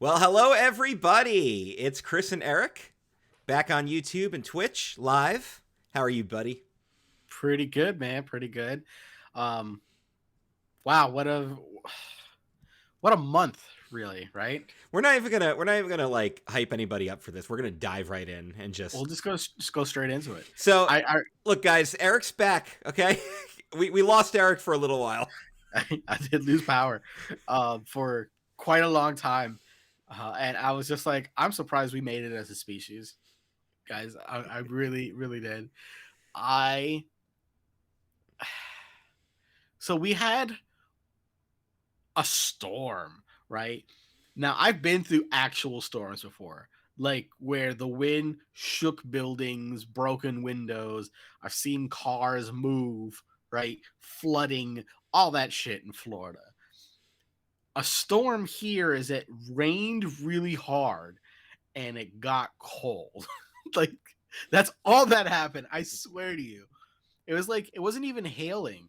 Well, hello everybody. It's Chris and Eric back on YouTube and Twitch live. How are you, buddy? Pretty good, man. Pretty good. Um, wow, what a month, really, right? We're not even gonna like hype anybody up for this. We're gonna dive right in and We'll just just go straight into it. so I look, guys. Eric's back. Okay, we lost Eric for a little while. I did lose power, for quite a long time, and I was just like, I'm surprised we made it as a species, guys. I really did. I so we had a storm, right? Now, I've been through actual storms before, like where the wind shook buildings, broken windows. I've seen cars move, right? Flooding, all that shit in Florida. A storm here is it rained really hard and it got cold. Like, that's all that happened. I swear to you. It was like, it wasn't even hailing.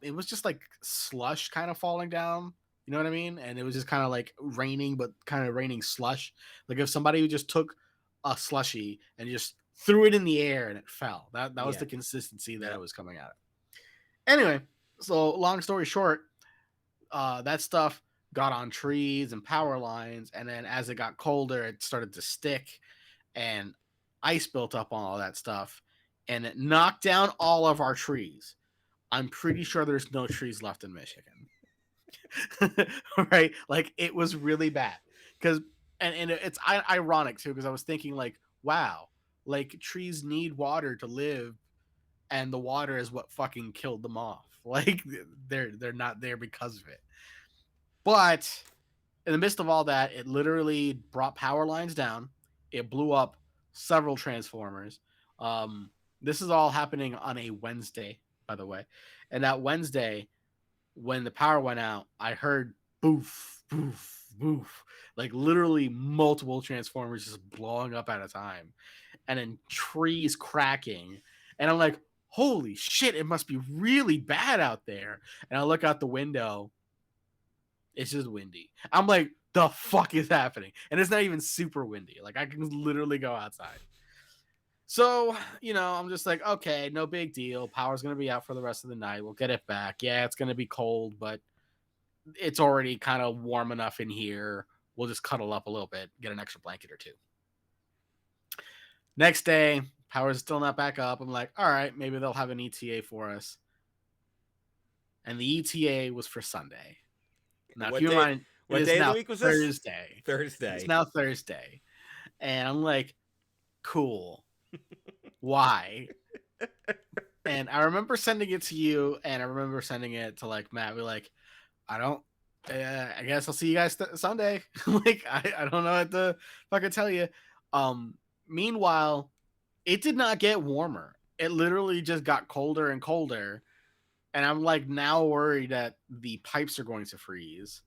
It was just like slush kind of falling down. You know what I mean? And it was just kind of like raining, but kind of raining slush. Like if somebody just took a slushy and just threw it in the air and it fell. That was Yeah. the consistency that Yep. it was coming out of. Anyway, so long story short, that stuff got on trees and power lines, and then as it got colder, it started to stick, and ice built up on all that stuff, and it knocked down all of our trees. I'm pretty sure there's no trees left in Michigan. Right? Like it was really bad. Cuz and it's ironic too because I was thinking like, wow, like trees need water to live and the water is what fucking killed them off. Like they're not there because of it. But in the midst of all that, it literally brought power lines down. It blew up several transformers. Um, this is all happening on a Wednesday, by the way. And that Wednesday, when the power went out, I heard boof, boof, boof, like literally multiple transformers just blowing up at a time, and then trees cracking. And I'm like, holy shit, it must be really bad out there. And I look out the window, it's just windy. I'm like, the fuck is happening? And it's not even super windy. Like I can literally go outside. So, I'm just like, okay, no big deal. Power's going to be out for the rest of the night. We'll get it back. Yeah, it's going to be cold, but it's already kind of warm enough in here. We'll just cuddle up a little bit, get an extra blanket or two. Next day, power's still not back up. I'm like, all right, maybe they'll have an ETA for us. And the ETA was for Sunday. Now, What keep in day? mind, it What is day of the now week was this? Thursday. It's Thursday. now Thursday. And I'm like, cool. Why? And I remember sending it to you, and I remember sending it to like Matt. We're like, I guess I'll see you guys Sunday. Like, I don't know what to fucking tell you. Meanwhile, it did not get warmer. It literally just got colder and colder. And I'm like now worried that the pipes are going to freeze.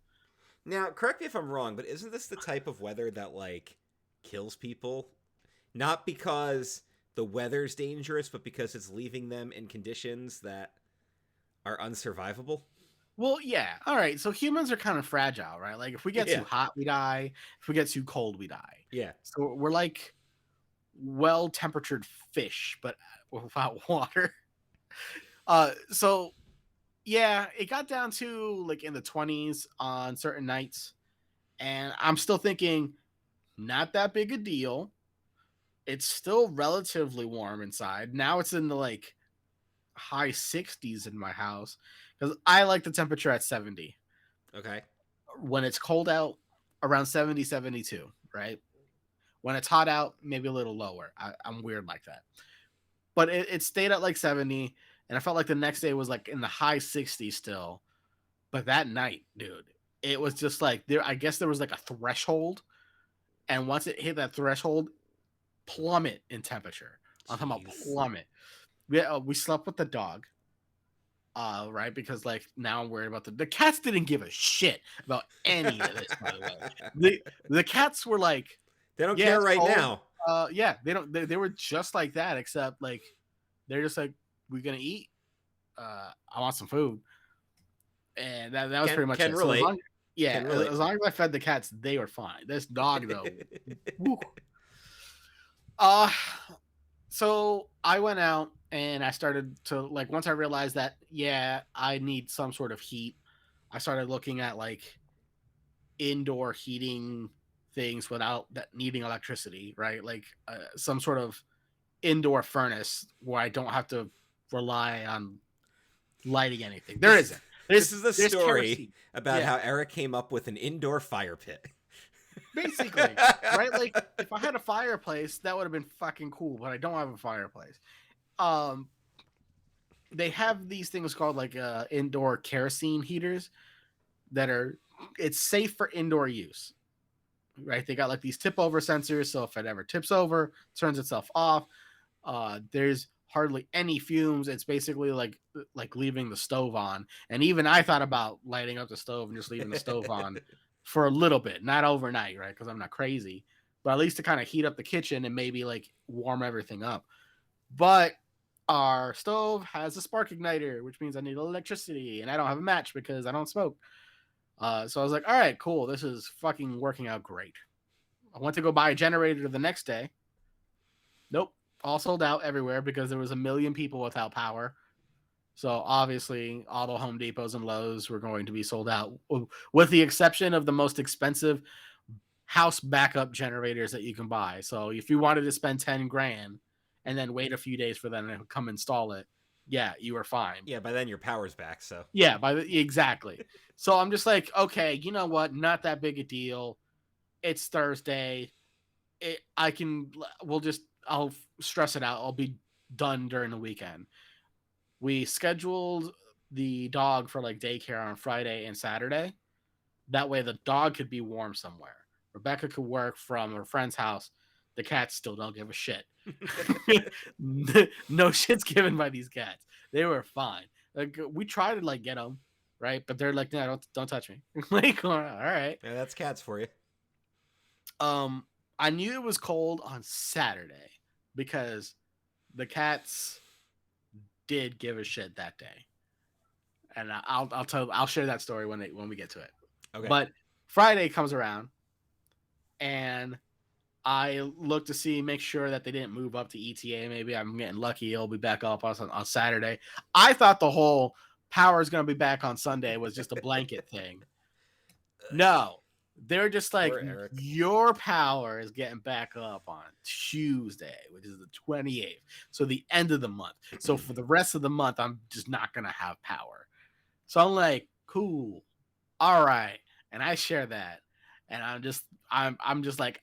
Now, correct me if I'm wrong, but isn't this the type of weather that like kills people? Not because the weather's dangerous, but because it's leaving them in conditions that are unsurvivable. Well, yeah. All right. So humans are kind of fragile, right? Like if we get Yeah. too hot, we die. If we get too cold, we die. Yeah. So we're like well-temperatured fish, but without water. So yeah, it got down to like in the 20s on certain nights, and I'm still thinking not that big a deal. It's still relatively warm inside. Now it's in the like high 60s in my house because I like the temperature at 70. Okay. When it's cold out, around 70, 72, right? When it's hot out, maybe a little lower. I'm weird like that. But it stayed at like 70, and I felt like the next day was like in the high 60s still. But that night, dude, it was just like there. I guess there was like a threshold, and once it hit that threshold, plummet in temperature. I'm talking about Jeez. plummet. We slept with the dog, right? Because like now I'm worried about the cats didn't give a shit about any of this. By the way, the cats were like, They don't yeah, care it's right cold. now. Yeah, they don't. They were just like that, except like they're just like, we're gonna eat. I want some food, and that was Can pretty much can it. So as long relate. Yeah, Can as, relate. as long as I fed the cats, they were fine. This dog though, whew. uh, so I went out and I started to like once I realized that yeah, I need some sort of heat. I started looking at like indoor heating things without that needing electricity, right? Like some sort of indoor furnace where I don't have to rely on lighting anything. There This isn't. this is the There's story kerosene. about Yeah, how Eric came up with an indoor fire pit. basically, right? Like if I had a fireplace, that would have been fucking cool, but I don't have a fireplace. Um, they have these things called like indoor kerosene heaters that are it's safe for indoor use, right? They got like these tip over sensors, so if it ever tips over, turns itself off. There's hardly any fumes. It's basically like leaving the stove on. And even I thought about lighting up the stove and just leaving the stove on for a little bit, not overnight, right? Because I'm not crazy, but at least to kind of heat up the kitchen and maybe like warm everything up. But our stove has a spark igniter, which means I need electricity, and I don't have a match because I don't smoke. So I was like, all right, cool. This is fucking working out great. I went to go buy a generator the next day. Nope. All sold out everywhere because there was a million people without power. So obviously, all the Home Depots and Lowe's were going to be sold out, with the exception of the most expensive house backup generators that you can buy. So if you wanted to spend 10 grand and then wait a few days for them to come install it, yeah, you were fine. Yeah, by then your power's back, so. Yeah, exactly. So I'm just like, okay, you know what? Not that big a deal. It's Thursday. I can. We'll just. I'll stress it out. I'll be done during the weekend. We scheduled the dog for like daycare on Friday and Saturday. That way, the dog could be warm somewhere. Rebecca could work from her friend's house. The cats still don't give a shit. No shit's given by these cats. They were fine. Like we tried to like get them right, but they're like, no, don't touch me. Like, all right. Yeah, that's cats for you. Um, I knew it was cold on Saturday because the cats did give a shit that day, and I'll share that story when we get to it. Okay. But Friday comes around, and I look to make sure that they didn't move up to ETA. Maybe I'm getting lucky. It'll be back up on Saturday. I thought the whole power is going to be back on Sunday was just a blanket thing. No, they're just like, Poor Eric. your power is getting back up on Tuesday, which is the 28th. So the end of the month. So for the rest of the month, I'm just not going to have power. So I'm like, cool. All right. And I share that. And I'm just like,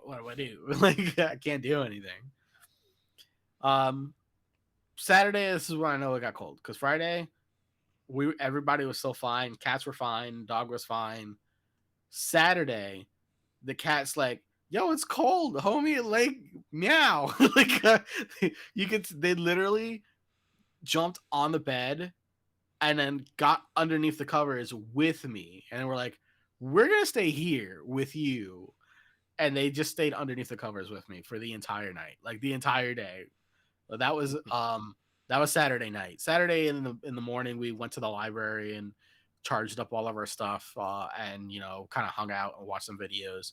what do I do? Like, I can't do anything. Saturday, this is when I know it got cold. Because Friday, everybody was still fine. Cats were fine. Dog was fine. Saturday, the cat's like, "Yo, it's cold, homie." Like, meow. Like, they literally jumped on the bed and then got underneath the covers with me, and we're like, "We're gonna stay here with you." And they just stayed underneath the covers with me for the entire night, like the entire day. That was Saturday night. Saturday in the morning, we went to the library and charged up all of our stuff, and kind of hung out and watched some videos.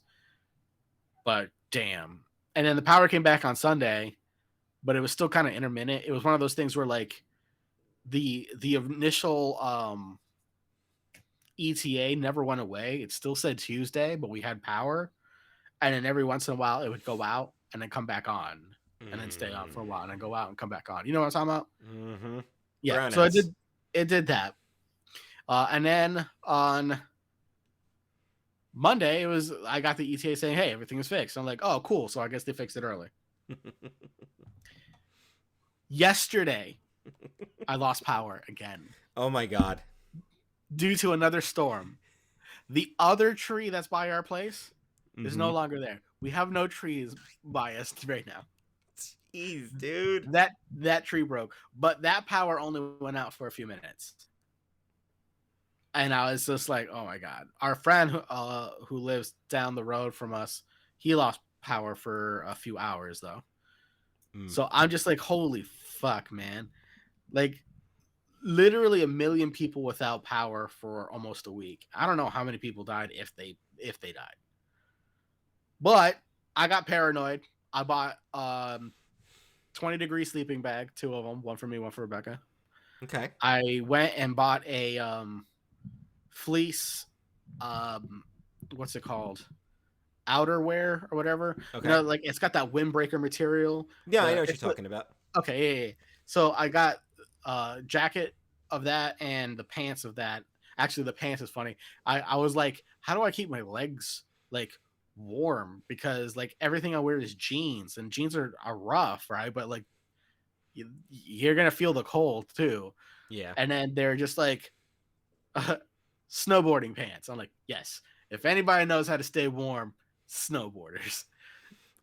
But damn, and then the power came back on Sunday, but it was still kind of intermittent. It was one of those things where like the initial ETA never went away. It still said Tuesday, but we had power, and then every once in a while it would go out and then come back on and then stay on for a while and then go out and come back on. You know what I'm talking about? Mm-hmm. Yeah. So Brownouts. it did that. And then on Monday, I got the ETA saying, "Hey, everything is fixed." I'm like, "Oh, cool." So I guess they fixed it early. Yesterday, I lost power again Oh my god. due to another storm. The other tree that's by our place is no Mhm. longer there. We have no trees by us right now. Jeez, dude. That tree broke, but that power only went out for a few minutes. And I was just like, "Oh my god!" Our friend who lives down the road from us, he lost power for a few hours though. Mm. So I'm just like, "Holy fuck, man!" Like literally a million people without power for almost a week. I don't know how many people died if they died. But I got paranoid. I bought 20-degree sleeping bag, two of them, one for me, one for Rebecca. Okay. I went and bought a fleece what's it called? Outerwear or whatever. You Okay. know, like it's got that windbreaker material. Yeah, I know The what you're it's the talking about. Okay, yeah, yeah, yeah. So I got a jacket of that and the pants of that. Actually, the pants is funny. I was like, how do I keep my legs like warm? Because like everything I wear is jeans, and jeans are rough, right? But like you're gonna feel the cold too. Yeah. And then they're just like uh, snowboarding pants. I'm like, yes. If anybody knows how to stay warm, snowboarders. So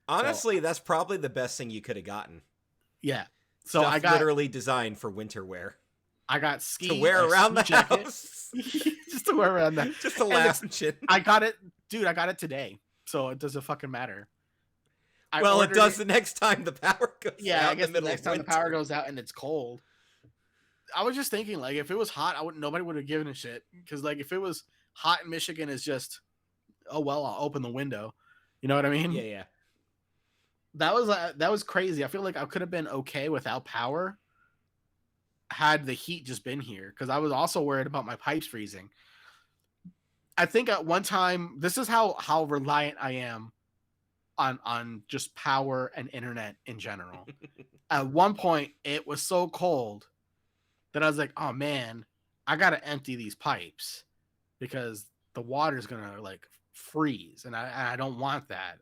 Honestly, that's probably the best thing you could have gotten. yeah. So Stuff literally designed for winter wear. I got To wear a around ski the jacket house. just to wear around that. Just to And lounge in. I got it, dude. I got it today, so it doesn't fucking matter. I Well, it ordered does it. the next time the power goes Yeah, out I in the guess the middle next of time the winter. power goes out and it's cold. I was just thinking, like, if it was hot, nobody would have given a shit. Because, like, if it was hot in Michigan, it's just, oh well, I'll open the window. You know what I Yeah, mean? yeah. That was crazy. I feel like I could have been okay without power had the heat just been here. Because I was also worried about my pipes freezing. I think at one time, this is how reliant I am on just power and internet in general. At one point, it was so cold that I was like, oh man, I gotta empty these pipes because the water's gonna like freeze, and I don't want that.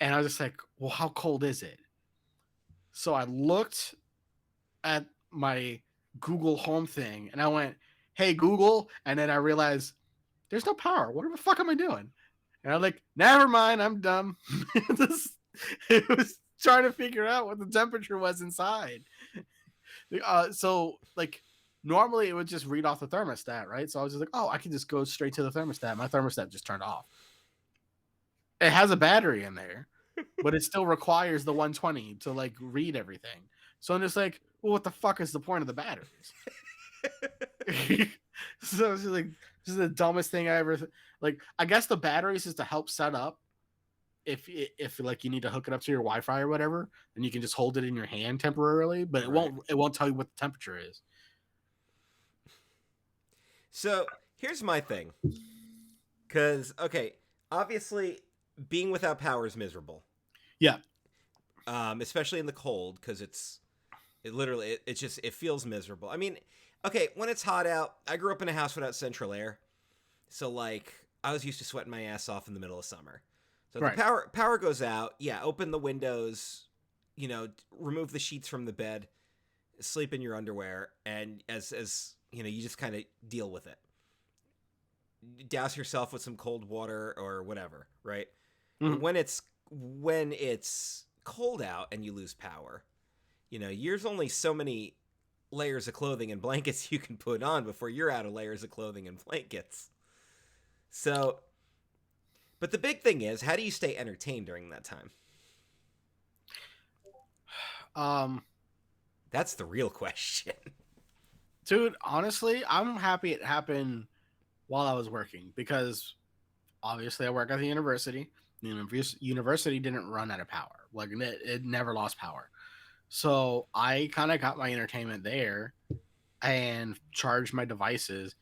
And I was just like, well, how cold is it? So I looked at my Google Home thing and I went, hey Google, and then I realized there's no power. What the fuck am I doing? And I'm like, never mind, I'm dumb. It was trying to figure out what the temperature was inside. So like normally it would just read off the thermostat, right? So I was just like, oh, I can just go straight to the thermostat. My thermostat just turned off. It has a battery in there, but it still requires the 120 to like read everything. So I'm just like, well, what the fuck is the point of the batteries? So it's just like this is the dumbest thing I ever like. I guess the batteries is to help set up if like you need to hook it up to your Wi-Fi or whatever, then you can just hold it in your hand temporarily, but Right. it won't tell you what the temperature is. So here's my thing. Because, okay, obviously, being without power is miserable. Yeah. Especially in the cold, because it just, it feels miserable. I mean, okay, when it's hot out, I grew up in a house without central air. So, like, I was used to sweating my ass off in the middle of summer. So Right. the power goes out. Yeah, open the windows, remove the sheets from the bed, sleep in your underwear, and as you just kind of deal with it. Douse yourself with some cold water or whatever, right? But Mhm. when it's cold out and you lose power, there's only so many layers of clothing and blankets you can put on before you're out of layers of clothing and blankets. So, but the big thing is, how do you stay entertained during that time? Um, That's the real question. Dude, honestly, I'm happy it happened while I was working because obviously I work at the university. The university didn't run out of power. Like it never lost power. So I kind of got my entertainment there and charged my devices.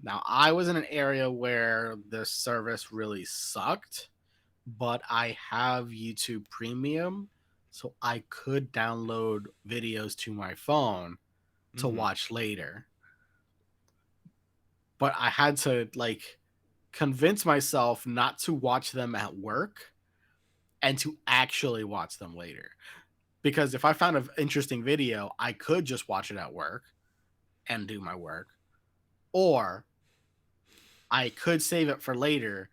Now I was in an area where the service really sucked, but I have YouTube Premium, so I could download videos to my phone to Mm-hmm. watch later. But I had to like convince myself not to watch them at work and to actually watch them later. Because if I found an interesting video, I could just watch it at work and do my work, or I could save it for later,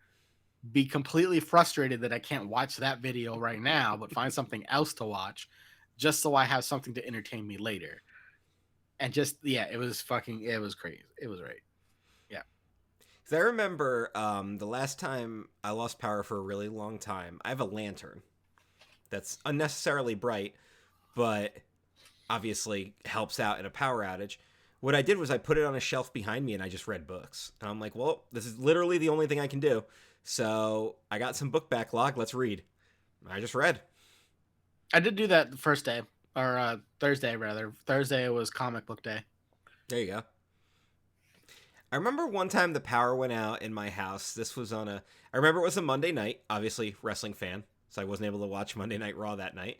be completely frustrated that I can't watch that video right now, but find something else to watch just so I have something to entertain me later. And just, yeah, it was crazy. It was right. Yeah. Because I remember the last time I lost power for a really long time, I have a lantern that's unnecessarily bright, but obviously helps out in a power outage. What I did was I put it on a shelf behind me and I just read books. And I'm like, well, this is literally the only thing I can do. So I got some book backlog. Let's read. I just read. I did do that the first day, or Thursday rather. Thursday was comic book day. There you go. I remember one time the power went out in my house. This was on a. I remember it was a Monday night. Obviously, wrestling fan, so I wasn't able to watch Monday Night Raw that night.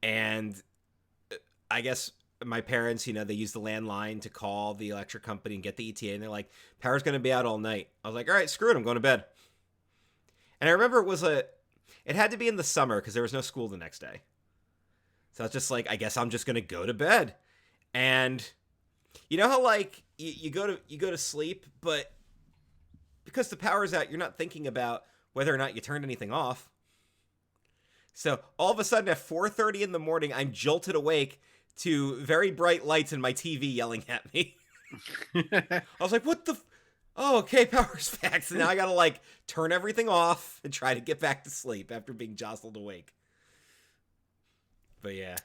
And I guess my parents, they used the landline to call the electric company and get the ETA, and they're like, "Power's going to be out all night." I was like, "All right, screw it. I'm going to bed." And I remember it had to be in the summer because there was no school the next day. So I was just like, I guess I'm just going to go to bed. And you know how like you go to sleep, but because the power's out, you're not thinking about whether or not you turned anything off. So all of a sudden at 4:30 in the morning, I'm jolted awake to very bright lights in my TV yelling at me. I was like, "What the? Oh, okay, power's back." So now I gotta like turn everything off and try to get back to sleep after being jostled awake. But yeah,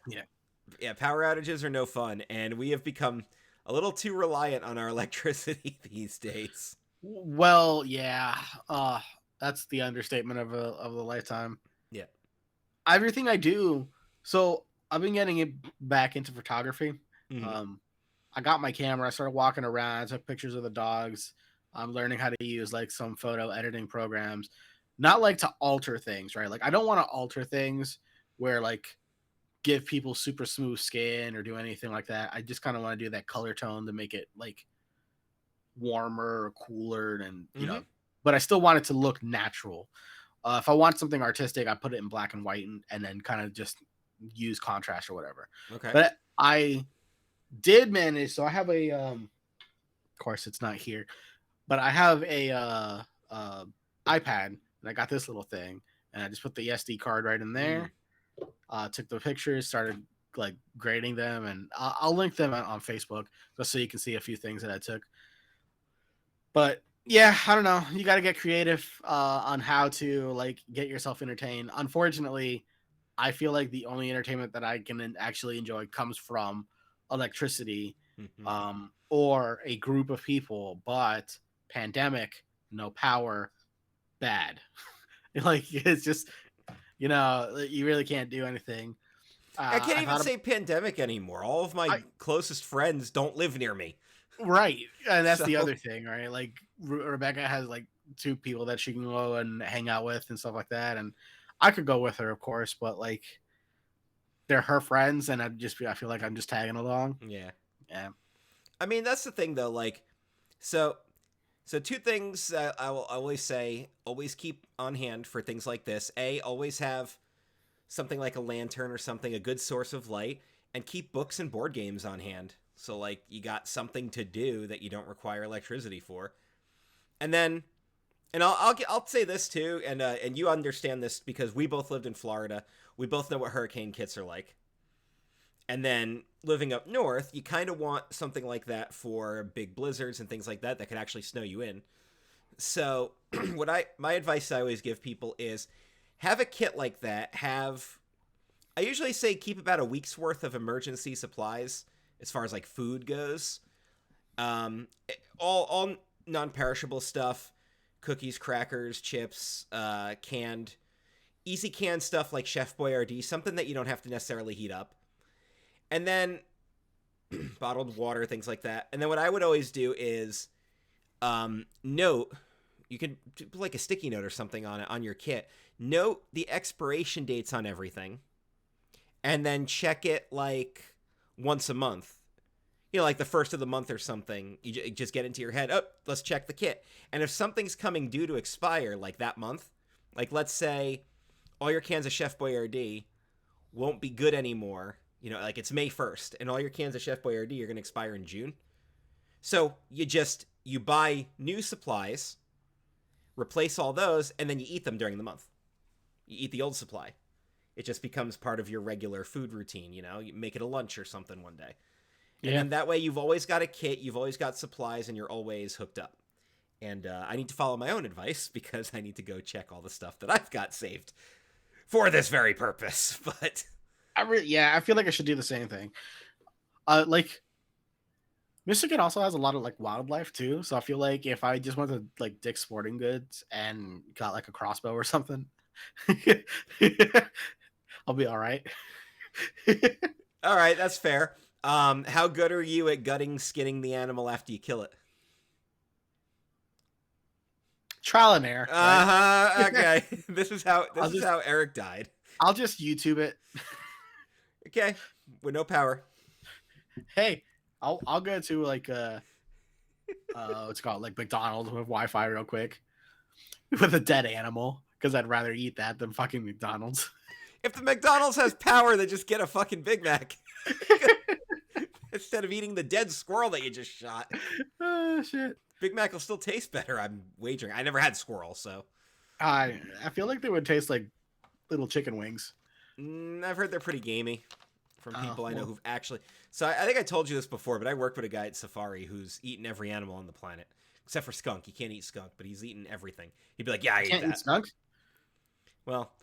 power outages are no fun, and we have become a little too reliant on our electricity these days. Well, yeah, that's the understatement of the lifetime. Yeah. Everything I do, so I've been getting it back into photography. Mm-hmm. I got my camera. I started walking around. I took pictures of the dogs. I'm learning how to use like some photo editing programs, not like to alter things, right? Like I don't want to alter things where like give people super smooth skin or do anything like that. I just kind of want to do that color tone to make it like warmer or cooler and Mm-hmm. but I still want it to look natural. If I want something artistic, I put it in black and white and then kind of just use contrast or whatever. Okay. But I did manage, so I have of course it's not here, but I have a iPad and I got this little thing and I just put the SD card right in there. Took the pictures, started like grading them, and I'll link them on Facebook just so you can see a few things that I took. But yeah, I don't know. You got to get creative on how to like get yourself entertained. Unfortunately, I feel like the only entertainment that I can actually enjoy comes from electricity, Mm-hmm. or a group of people. But pandemic, no power, bad. Like it's just you really can't do anything. I can't I even thought say pandemic anymore. All of my I closest friends don't live near me. right, and that's the So, other thing, right? Like Rebecca has like two people that she can go and hang out with and stuff like that, and I could go with her, of course, but like they're her friends, and I feel like I'm just tagging along. yeah. Yeah, I mean, that's the thing though, like so so two things I will always say, always keep on hand for things like this. A, always have something like a lantern or something, a good source of light, and keep books and board games on hand. So like you got something to do that you don't require electricity for. And then and I'll say this too, and you understand this because we both lived in Florida. We both know what hurricane kits are like. And then living up north, you kind of want something like that for big blizzards and things like that that could actually snow you in. So, my advice I always give people is have a kit like that. I usually say keep about a week's worth of emergency supplies as far as like food goes. All non-perishable stuff, cookies, crackers, chips, canned, easy canned stuff like Chef Boyardee, something that you don't have to necessarily heat up. And then bottled water, things like that. And then what I would always do is note, you can put like a sticky note or something on it on your kit. Note the expiration dates on everything, and then check it like once a month. Like the first of the month or something. You just get into your head, oh, let's check the kit. And if something's coming due to expire like that month, like let's say all your cans of Chef Boyardee won't be good anymore. Like it's May 1st, and all your cans of Chef Boyardee are going to expire in June. So you buy new supplies, replace all those, and then you eat them during the month. You eat the old supply. It just becomes part of your regular food routine. You make it a lunch or something one day. And yeah. then that way you've always got a kit, you've always got supplies, and you're always hooked up. And I need to follow my own advice because I need to go check all the stuff that I've got saved for this very purpose. But I feel like I should do the same thing. Like Michigan also has a lot of like wildlife too, so I feel like if I just went to like Dick's Sporting Goods and got like a crossbow or something, I'll be all right. All right, that's fair. How good are you at gutting, skinning the animal after you kill it? Trial and error, right? Okay. This is how I'll this is just how Eric died. I'll just YouTube it. Okay, with no power. Hey, I'll go to like what's it called, like McDonald's with Wi-Fi real quick with a dead animal because I'd rather eat that than fucking McDonald's. If the McDonald's has power, then just get a fucking Big Mac instead of eating the dead squirrel that you just shot. Oh shit. Big Mac will still taste better, I'm wagering. I never had squirrel, so I feel like they would taste like little chicken wings. I've heard they're pretty gamey from people I know Well, who've actually. So I think I told you this before, but I worked with a guy at Safari who's eaten every animal on the planet except for skunk. He can't eat skunk, but he's eaten everything. He'd be like, "Yeah, I ate can't eat that." skunk. Well,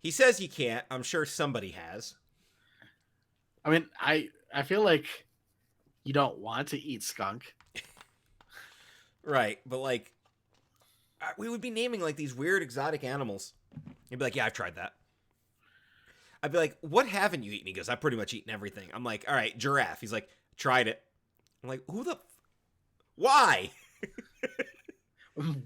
he says you can't. I'm sure somebody has. I mean, I feel like you don't want to eat skunk. Right, but like, we would be naming like these weird exotic animals. He'd be like, "Yeah, I've tried that." I'd be like, "What haven't you eaten?" He goes, "I've pretty much eaten everything." I'm like, "All right, giraffe." He's like, "Tried it." I'm like, "Who the? Why?"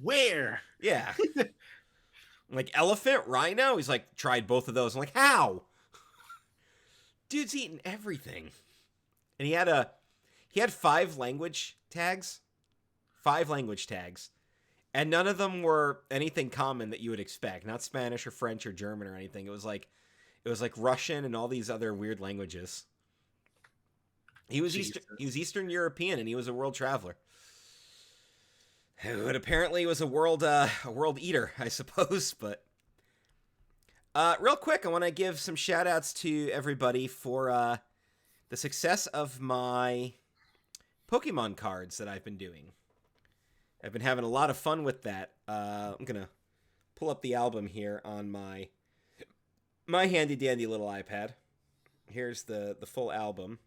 Where? Yeah. I'm like, elephant, rhino. He's like, "Tried both of those." I'm like, "How?" Dude's eaten everything, and he had 5 language tags, 5 language tags, and none of them were anything common that you would expect. Not Spanish or French or German or anything. It was like Russian and all these other weird languages. Jesus. He was Eastern European and he was a world traveler. But apparently he was a world eater, I suppose. But real quick, I want to give some shout outs to everybody for the success of my Pokemon cards that I've been doing. I've been having a lot of fun with that. I'm gonna pull up the album here on my handy dandy little iPad. Here's the full album.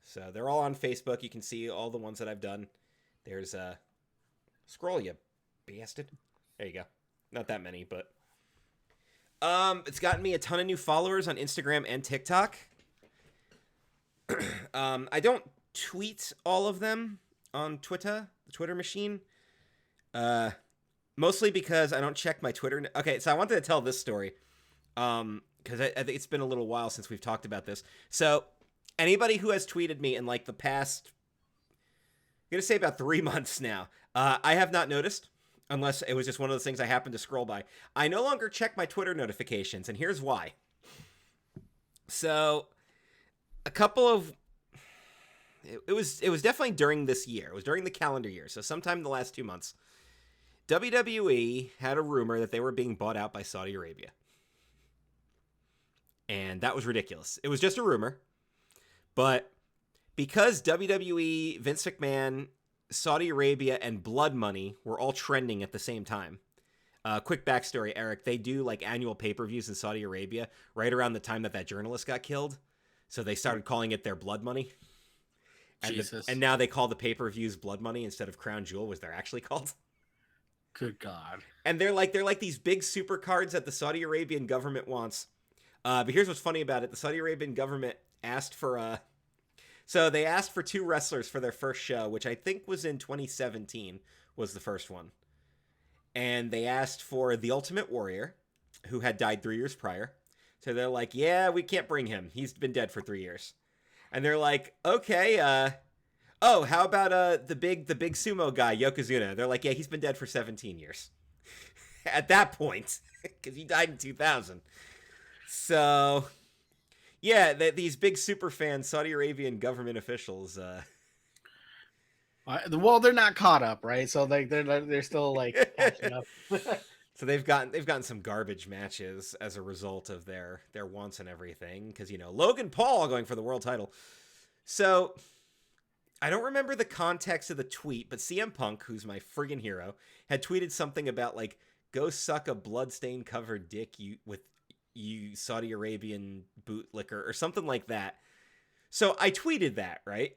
So they're all on Facebook. You can see all the ones that I've done. There's scroll, you bastard. There you go. Not that many, but it's gotten me a ton of new followers on Instagram and TikTok. I don't tweet all of them on Twitter, the Twitter machine. Mostly because I don't check my Twitter. Okay, so I wanted to tell this story. Because I think it's been a little while since we've talked about this. So anybody who has tweeted me in like the past, I'm gonna say about 3 months now, I have not noticed, unless it was just one of those things I happened to scroll by. I no longer check my Twitter notifications, and here's why. So a couple of it was definitely during this year. It was during the calendar year, so sometime in the last 2 months. WWE had a rumor that they were being bought out by Saudi Arabia. And that was ridiculous. It was just a rumor. But because WWE, Vince McMahon, Saudi Arabia, and Blood Money were all trending at the same time. Quick backstory, Eric. They do like annual pay-per-views in Saudi Arabia right around the time that journalist got killed. So they started calling it their Blood Money. And, Jesus. and now they call the pay-per-views Blood Money instead of Crown Jewel, was they're actually called. Good God. And they're like these big super cards that the Saudi Arabian government wants. But here's what's funny about it. The Saudi Arabian government asked for so they asked for 2 wrestlers for their first show, which I think was in 2017 was the first one. And they asked for the Ultimate Warrior, who had died 3 years prior. So they're like, "Yeah, we can't bring him. He's been dead for 3 years." And they're like, "Okay, oh, how about the big sumo guy, Yokozuna?" They're like, "Yeah, he's been dead for 17 years." At that point, because he died in 2000. So, yeah, these big super fans, Saudi Arabian government officials. Well, they're not caught up, right? So they're still like catching up. So they've gotten some garbage matches as a result of their wants and everything. Because Logan Paul going for the world title. So I don't remember the context of the tweet, but CM Punk, who's my friggin' hero, had tweeted something about like, "Go suck a bloodstained covered dick, you Saudi Arabian bootlicker," or something like that. So I tweeted that, right?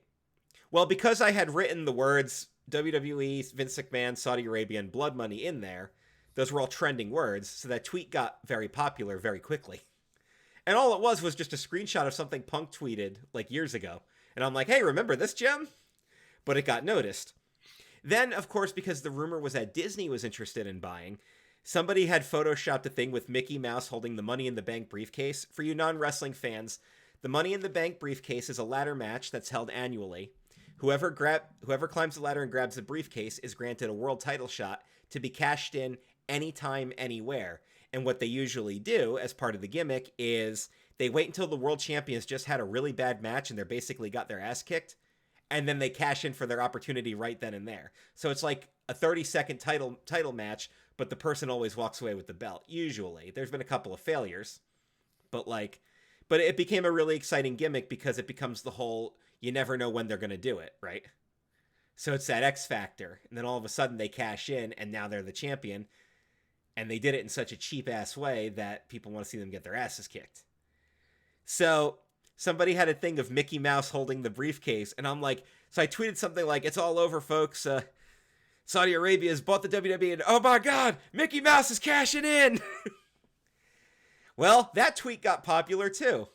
Well, because I had written the words WWE, Vince McMahon, Saudi Arabia, and Blood Money in there, those were all trending words, so that tweet got very popular very quickly. And all it was just a screenshot of something Punk tweeted like years ago. And I'm like, hey, remember this gem? But it got noticed. Then, of course, because the rumor was that Disney was interested in buying, somebody had photoshopped a thing with Mickey Mouse holding the Money in the Bank briefcase. For you non-wrestling fans, the Money in the Bank briefcase is a ladder match that's held annually. Whoever climbs the ladder and grabs the briefcase is granted a world title shot to be cashed in anytime, anywhere. And what they usually do as part of the gimmick is they wait until the world champions just had a really bad match and they're basically got their ass kicked, and then they cash in for their opportunity right then and there. So it's like a 30-second title match, but the person always walks away with the belt. Usually. There's been a couple of failures, but it became a really exciting gimmick because it becomes the whole, you never know when they're going to do it, right? So it's that X factor, and then all of a sudden they cash in, and now they're the champion, and they did it in such a cheap-ass way that people want to see them get their asses kicked. So somebody had a thing of Mickey Mouse holding the briefcase, and I'm like, so I tweeted something like, it's all over, folks. Saudi Arabia has bought the WWE, and oh my god, Mickey Mouse is cashing in! Well, that tweet got popular too.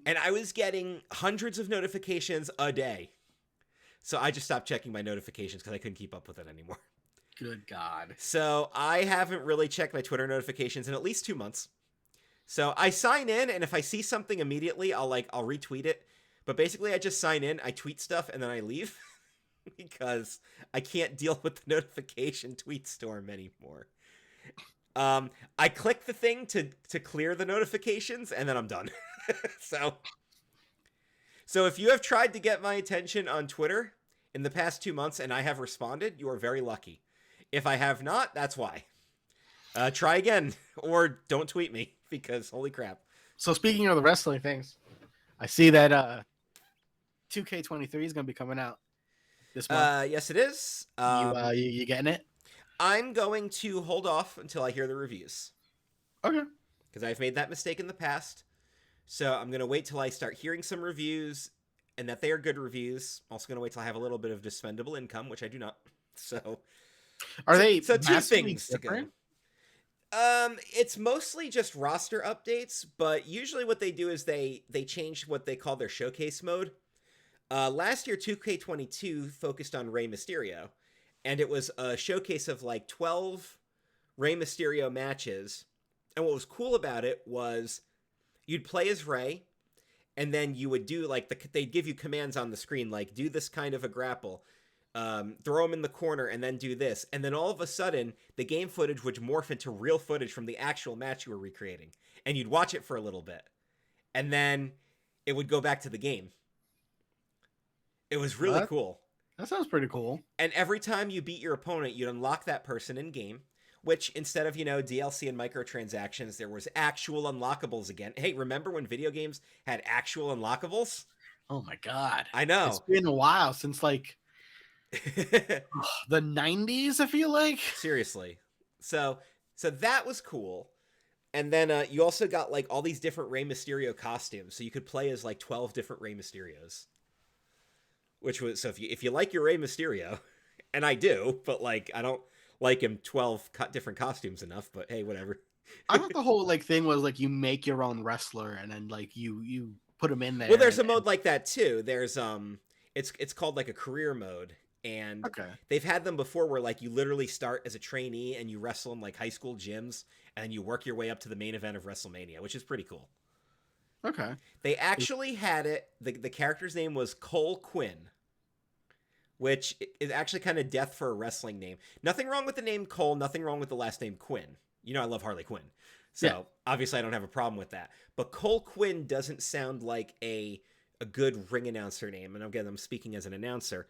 And I was getting hundreds of notifications a day. So I just stopped checking my notifications because I couldn't keep up with it anymore. Good God. So I haven't really checked my Twitter notifications in at least 2 months. So I sign in, and if I see something immediately, I'll retweet it. But basically, I just sign in, I tweet stuff, and then I leave. Because I can't deal with the notification tweet storm anymore. I click the thing to clear the notifications, and then I'm done. So if you have tried to get my attention on Twitter in the past 2 months and I have responded, you are very lucky. If I have not, that's why. Try again, or don't tweet me, because holy crap. So speaking of the wrestling things, I see that 2K23 is going to be coming out this month. Yes, it is. You getting it? I'm going to hold off until I hear the reviews. Okay. Because I've made that mistake in the past. So I'm going to wait till I start hearing some reviews, and that they are good reviews. I'm also going to wait till I have a little bit of dispendable income, which I do not. So So two things different? To go. It's mostly just roster updates, but usually what they do is they change what they call their showcase mode. Last year, 2K22 focused on Rey Mysterio, and it was a showcase of like 12 Rey Mysterio matches. And what was cool about it was you'd play as Rey, and then you would do like they'd give you commands on the screen, like do this kind of a grapple, throw him in the corner, and then do this. And then all of a sudden, the game footage would morph into real footage from the actual match you were recreating. And you'd watch it for a little bit. And then it would go back to the game. It was really cool. That sounds pretty cool. And every time you beat your opponent, you'd unlock that person in game, which instead of, DLC and microtransactions, there was actual unlockables again. Hey, remember when video games had actual unlockables? Oh my God. I know. It's been a while since like the 90s, I feel like. Seriously. So that was cool. And then you also got like all these different Rey Mysterio costumes. So you could play as like 12 different Rey Mysterios. Which was, so if you like your Rey Mysterio, and I do, but like I don't like him 12 different costumes enough, but hey, whatever. I thought the whole like thing was like you make your own wrestler and then like you put him in there. Well, there's a mode like that too. There's it's called like a career mode, and they've had them before where like you literally start as a trainee and you wrestle in like high school gyms and you work your way up to the main event of WrestleMania, which is pretty cool. Okay. They actually had it. The character's name was Cole Quinn, which is actually kind of death for a wrestling name. Nothing wrong with the name Cole. Nothing wrong with the last name Quinn. I love Harley Quinn. So obviously I don't have a problem with that. But Cole Quinn doesn't sound like a good ring announcer name. And again, I'm speaking as an announcer.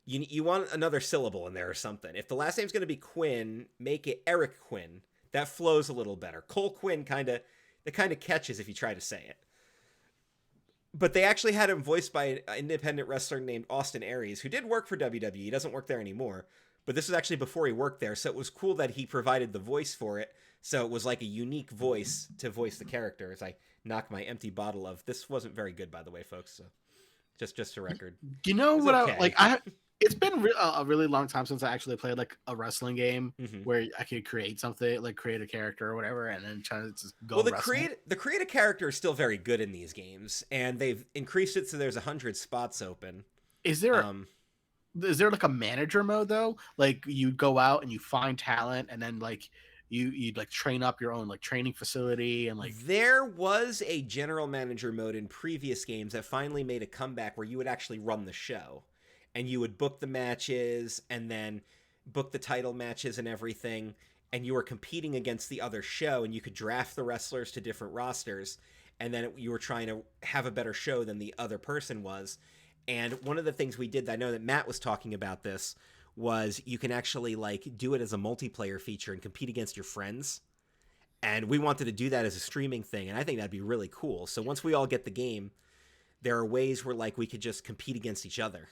You want another syllable in there or something. If the last name's going to be Quinn, make it Eric Quinn. That flows a little better. Cole Quinn kind of catches if you try to say it. But they actually had him voiced by an independent wrestler named Austin Aries, who did work for WWE. He doesn't work there anymore. But this was actually before he worked there, so it was cool that he provided the voice for it. So it was like a unique voice to voice the character as I knock my empty bottle of... This wasn't very good, by the way, folks. So. Just a record. You know It's what I okay. like? It's been a really long time since I actually played like a wrestling game Hmm. where I could create something, like create a character or whatever, and then try to just Well, go wrestle. the create a character is still very good in these games, and they've increased it so there's 100 spots open. Is there Um, is there like a manager mode though? Like you go out and you find talent, and then like you'd like train up your own like training facility and like. there was a general manager mode in previous games that finally made a comeback where you would actually run the show, and you would book the matches and then book the title matches and everything, and you were competing against the other show, and you could draft the wrestlers to different rosters, and then you were trying to have a better show than the other person was. And one of the things we did, I know that Matt was talking about this, was you can actually like do it as a multiplayer feature and compete against your friends. And we wanted to do that as a streaming thing, and I think that'd be really cool. So once we all get the game, there are ways where like we could just compete against each other.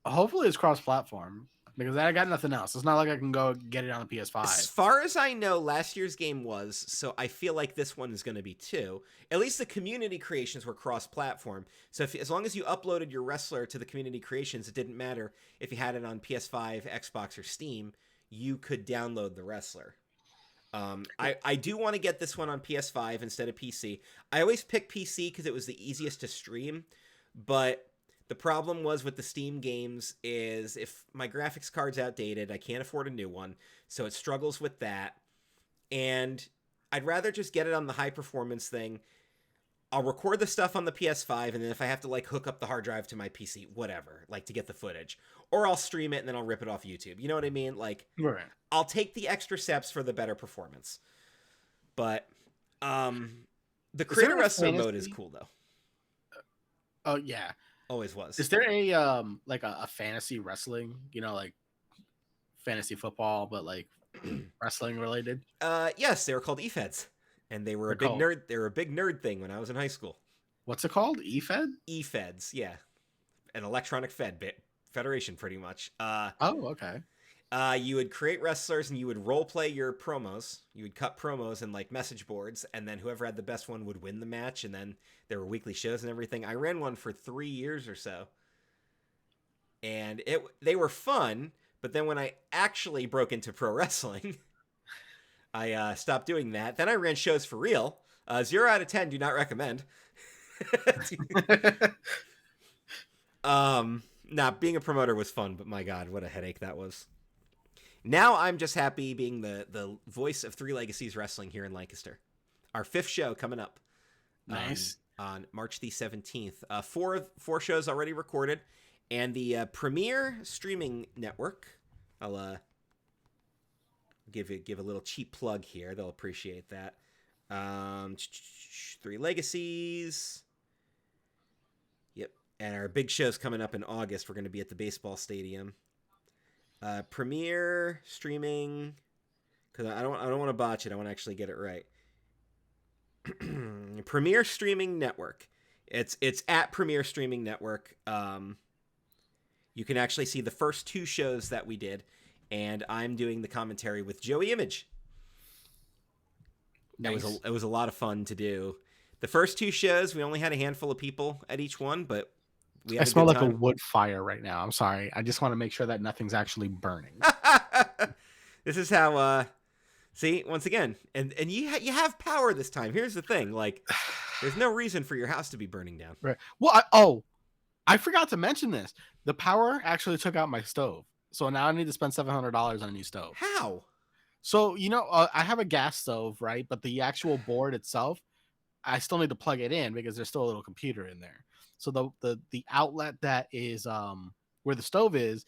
Hopefully it's cross-platform because I got nothing else. It's not like I can go get it on the As PS5. far as I know, last year's game was, so I feel like this one is going to be too. At least the community creations were cross-platform. So as long as you uploaded your wrestler to the community creations, it didn't matter if you had it on PS5, Xbox, or Steam, you could download the wrestler. I do want to get this one on PS5 instead of PC. I always pick PC because it was the easiest to stream, but the problem was with the Steam games is if my graphics card's outdated, I can't afford a new one, so it struggles with that. And I'd rather just get it on the high performance thing. I'll record the stuff on the PS5, and then if I have to like hook up the hard drive to my PC, whatever, like to get the footage, or I'll stream it and then I'll rip it off YouTube. You know what I mean? Like, Right. I'll take the extra steps for the better performance. But the Is there creator a wrestler mode is fantasy? cool though. Oh yeah. Always was. Is there a like a fantasy wrestling? You know, like fantasy football, but like wrestling related. Yes, they were called eFeds, and they were They're a big called nerd. They were a big nerd thing when I was in high school. what's it called? EFED? eFeds, yeah, an electronic federation, pretty much. Oh, okay. You would create wrestlers and you would role play your promos. You would cut promos in like message boards, and then whoever had the best one would win the match. And then there were weekly shows and everything. I ran one for 3 years or so, and they were fun. But then when I actually broke into pro wrestling, I stopped doing that. Then I ran shows for real. 0 out of 10, do not recommend. Nah, being a promoter was fun, but my God, what a headache that was. Now I'm just happy being the voice of Three Legacies Wrestling here in Lancaster. Our 5th show coming up. Nice. On March the 17th. Four shows already recorded. And the premier streaming network, I'll give a little cheap plug here. They'll appreciate that. Three Legacies. Yep. And our big show's coming up in August. We're going to be at the baseball stadium. Premier streaming, because I don't want to botch it. I want to actually get it right. Premier Streaming Network. It's at Premier Streaming Network. You can actually see the first 2 shows that we did, and I'm doing the commentary with Joey Image. Nice. It was a lot of fun to do. The first 2 shows, we only had a handful of people at each one, but we had I a smell good like a time. wood fire right now. I'm sorry. I just want to make sure that nothing's actually burning. This is how see, once again, and you have power this time. Here's the thing, like there's no reason for your house to be burning down. Right. Well, I forgot to mention this. The power actually took out my stove. So now I need to spend $700 on a new stove. How? So, I have a gas stove, right? But the actual board itself, I still need to plug it in because there's still a little computer in there. So the outlet that is where the stove is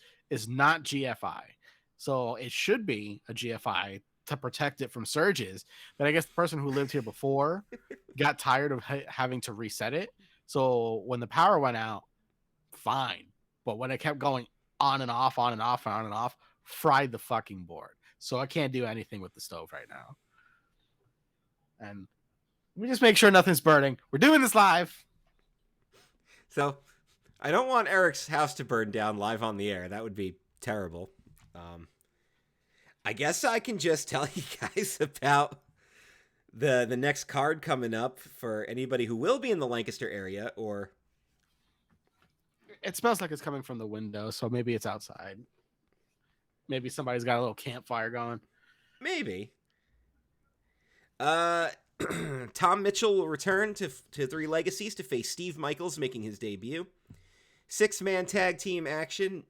not GFI. So it should be a GFI to protect it from surges. But I guess the person who lived here before got tired of having to reset it. So when the power went out, fine. But when it kept going on and off, on and off, on and off, fried the fucking board. So I can't do anything with the stove right now. And we just make sure nothing's burning. We're doing this live. So, I don't want Eric's house to burn down live on the air. That would be terrible. I guess I can just tell you guys about the next card coming up for anybody who will be in the Lancaster area or It smells like it's coming from the window, so maybe it's outside. Maybe somebody's got a little campfire going. Maybe. Uh, Tom Mitchell will return to Three Legacies to face Steve Michaels, making his debut. 6-man tag team action.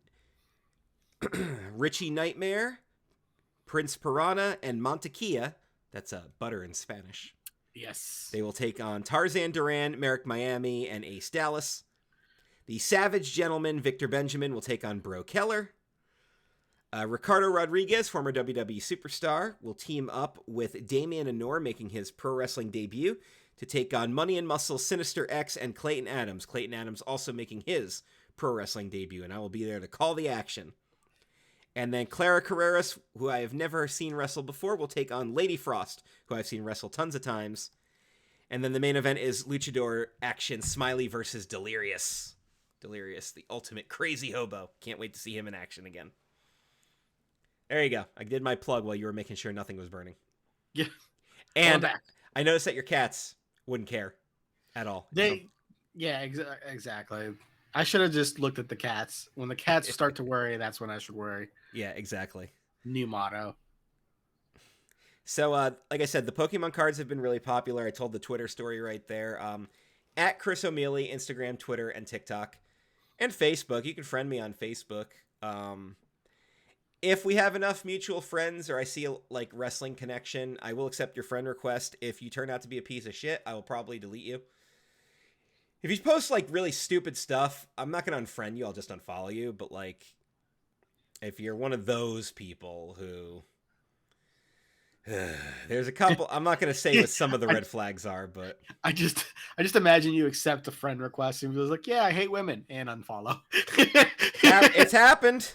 Richie Nightmare, Prince Piranha, and Mantequilla. That's butter in Spanish. Yes. They will take on Tarzan Duran, Merrick Miami, and Ace Dallas. The Savage Gentleman, Victor Benjamin, will take on Bro Keller. Ricardo Rodriguez, former WWE superstar, will team up with Damian Honor, making his pro wrestling debut, to take on Money and Muscle, Sinister X, and Clayton Adams. Clayton Adams also making his pro wrestling debut, and I will be there to call the action. And then Clara Carreras, who I have never seen wrestle before, will take on Lady Frost, who I've seen wrestle tons of times. And then the main event is Luchador action, Smiley versus Delirious. Delirious, the ultimate crazy hobo. Can't wait to see him in action again. There you go. I did my plug while you were making sure nothing was burning. Yeah. And I noticed that your cats wouldn't care at all. Yeah, exactly. I should have just looked at the cats. When the cats start to worry, that's when I should worry. Yeah, exactly. New motto. So, like I said, the Pokemon cards have been really popular. I told the Twitter story right there. At Chris O'Mealy, Instagram, Twitter, and TikTok. And Facebook. You can friend me on Facebook. If we have enough mutual friends or I see a wrestling connection, I will accept your friend request. If you turn out to be a piece of shit, I will probably delete you. If you post really stupid stuff, I'm not going to unfriend you. I'll just unfollow you. But if you're one of those people who... there's a couple. I'm not going to say what some of the red flags are, but... I just imagine you accept a friend request and he was like, yeah, I hate women, and unfollow. It's happened.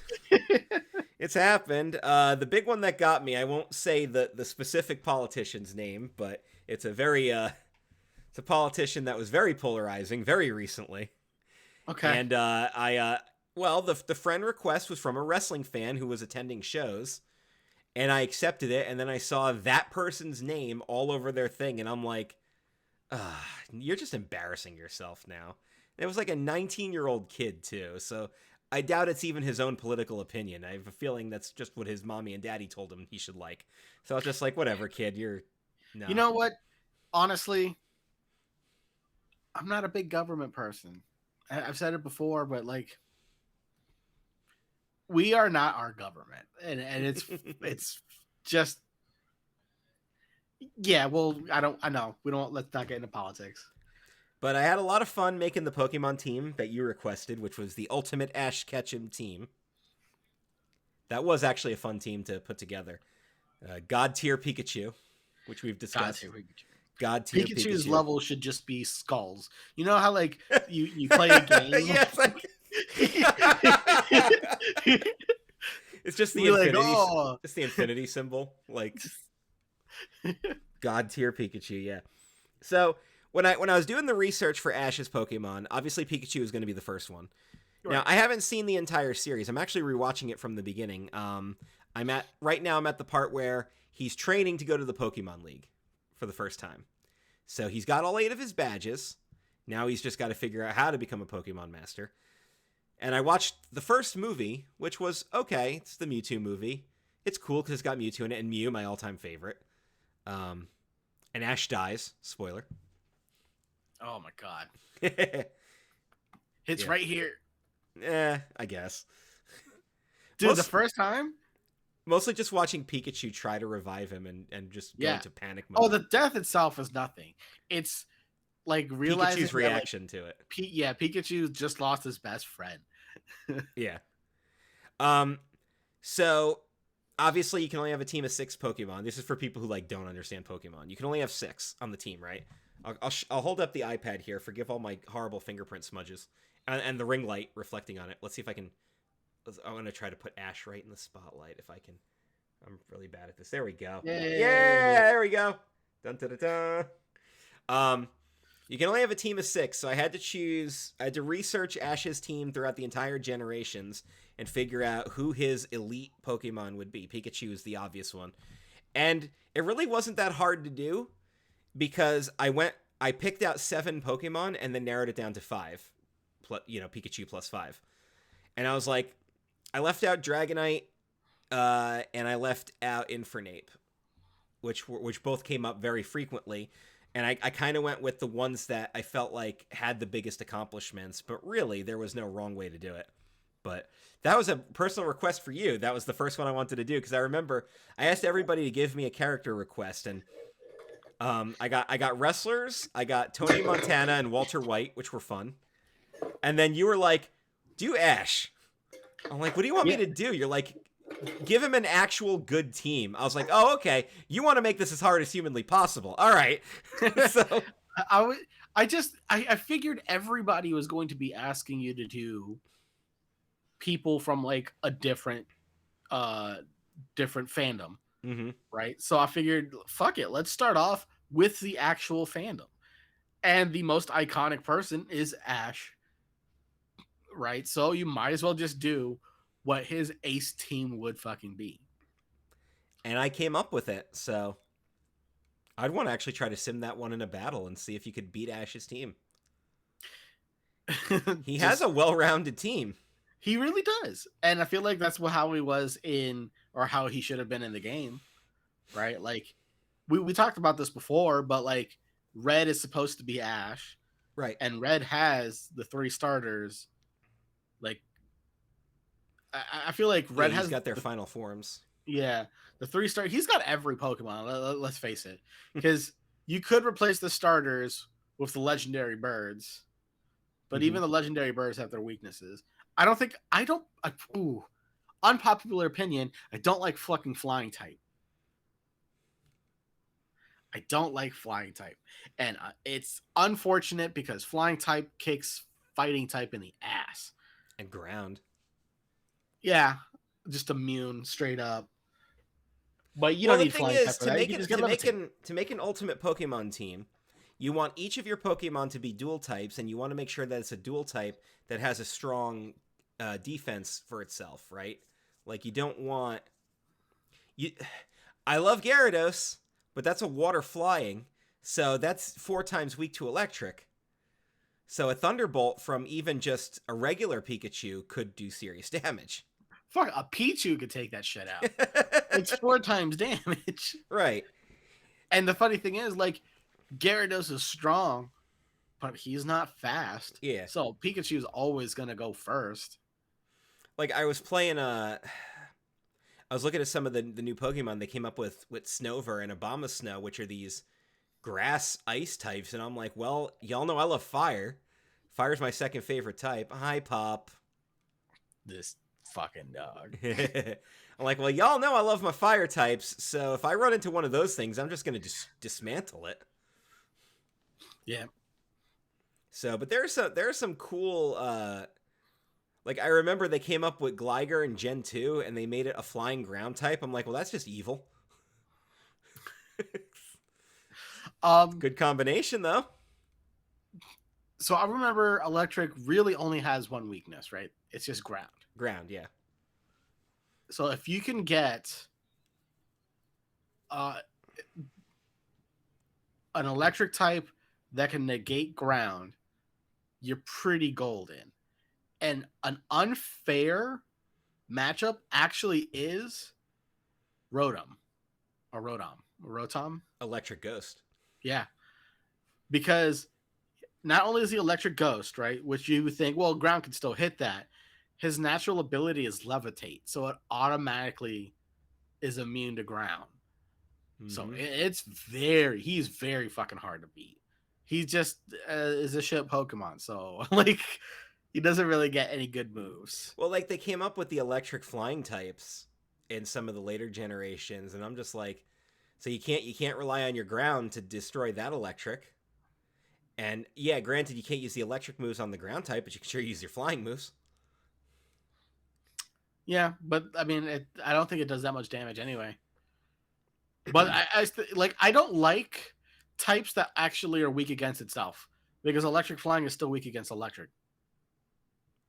It's happened. The big one that got me, I won't say the specific politician's name, but it's a very... it's a politician that was very polarizing very recently. Okay. And the friend request was from a wrestling fan who was attending shows, and I accepted it, and then I saw that person's name all over their thing, and I'm like, you're just embarrassing yourself now. And it was like a 19-year-old kid, too, so I doubt it's even his own political opinion. I have a feeling that's just what his mommy and daddy told him he should like. So I was just like, whatever, kid, no. You know what? Honestly... I'm not a big government person. I've said it before, but we are not our government, and it's just Well, I know we don't. Let's not get into politics. But I had a lot of fun making the Pokemon team that you requested, which was the Ultimate Ash Ketchum team. That was actually a fun team to put together. God tier Pikachu, which we've discussed. God tier Pikachu's level should just be skulls. You know how you play a game? Yes, it's just the infinity. It's the infinity symbol. God tier Pikachu. Yeah. So when I was doing the research for Ash's Pokemon, obviously Pikachu is going to be the first one. Right. Now I haven't seen the entire series. I'm actually rewatching it from the beginning. I'm at the part where he's training to go to the Pokemon League for the first time. So he's got all 8 of his badges. Now he's just got to figure out how to become a Pokemon Master. And I watched the first movie, which was okay. It's the Mewtwo movie. It's cool because it's got Mewtwo in it, and Mew, my all-time favorite. And Ash dies. Spoiler. Oh my god. It's right here. I guess. Dude, the first time? Mostly just watching Pikachu try to revive him and just go into panic mode. Oh, the death itself is nothing. It's realizing Pikachu's reaction to it. Pikachu just lost his best friend. Yeah. So obviously you can only have a team of 6 Pokemon. This is for people who don't understand Pokemon. You can only have 6 on the team, right? I'll hold up the iPad here. Forgive all my horrible fingerprint smudges and the ring light reflecting on it. Let's see if I can. I'm going to try to put Ash right in the spotlight if I can. I'm really bad at this. There we go. Yay. Yeah, there we go. Dun, dun, dun, dun. You can only have a team of 6, so I had to research Ash's team throughout the entire generations and figure out who his elite Pokemon would be. Pikachu is the obvious one. And it really wasn't that hard to do because I picked out 7 Pokemon and then narrowed it down to 5. Pikachu +5. And I was like, I left out Dragonite, and I left out Infernape, which both came up very frequently. And I kind of went with the ones that I felt like had the biggest accomplishments, but really there was no wrong way to do it. But that was a personal request for you. That was the first one I wanted to do because I remember I asked everybody to give me a character request, and I got wrestlers, I got Tony Montana and Walter White, which were fun, and then you were like, do Ash. I'm like, what do you want me to do? You're like, give him an actual good team. I was like, oh, okay. You want to make this as hard as humanly possible. All right. So I figured everybody was going to be asking you to do people from like a different fandom. Mm-hmm. Right? So I figured, fuck it, let's start off with the actual fandom. And the most iconic person is Ash. Right? So you might as well just do what his ace team would fucking be. And I came up with it, so I'd want to actually try to sim that one in a battle and see if you could beat Ash's team. He has a well-rounded team. He really does. And I feel like that's how he was in, or how he should have been in the game. Right? Like, we talked about this before, but like, Red is supposed to be Ash. Right. And Red has the 3 starters. Like, I feel like Red has got their final forms. Yeah. The 3-star. He's got every Pokemon. Let's face it. Because you could replace the starters with the legendary birds. But even the legendary birds have their weaknesses. Unpopular opinion, I don't like fucking flying type. I don't like flying type. And it's unfortunate because flying type kicks fighting type in the ass. And ground. Yeah. Just immune straight up. But you don't need flying type for that. To make an ultimate Pokemon team, you want each of your Pokemon to be dual types, and you want to make sure that it's a dual type that has a strong defense for itself, right? Like, you don't want... I love Gyarados, but that's a water flying, so that's 4 times weak to electric. So a Thunderbolt from even just a regular Pikachu could do serious damage. Fuck, a Pichu could take that shit out. It's 4 times damage. Right. And the funny thing is, like, Gyarados is strong, but he's not fast. Yeah. So Pikachu's always going to go first. Like, I was playing, I was looking at some of the new Pokemon they came up with Snover and Abomasnow, which are these grass ice types. And I'm like, well, y'all know I love fire. Fire's my second favorite type. Hi, Pop. This fucking dog. I'm like, well, y'all know I love my fire types. So if I run into one of those things, I'm just going to dismantle it. Yeah. So, but there are some cool, like, I remember they came up with Gligar in Gen 2, and they made it a flying ground type. I'm like, well, that's just evil. Good combination, though. So I remember Electric really only has one weakness, right? It's just ground. Ground, yeah. So if you can get an electric type that can negate ground, you're pretty golden. And an unfair matchup actually is Rotom. Electric Ghost. Yeah. Because not only is he Electric Ghost, right, which you would think, well, ground can still hit that. His natural ability is Levitate, so it automatically is immune to ground. Mm-hmm. So he's very fucking hard to beat. He just is a shit Pokemon, so like he doesn't really get any good moves. Well, like they came up with the electric flying types in some of the later generations, and I'm just like, so you can't rely on your ground to destroy that electric. And yeah, granted, you can't use the electric moves on the ground type, but you can sure use your flying moves. Yeah, but I mean, I don't think it does that much damage anyway. But I don't like types that actually are weak against itself, because electric flying is still weak against electric.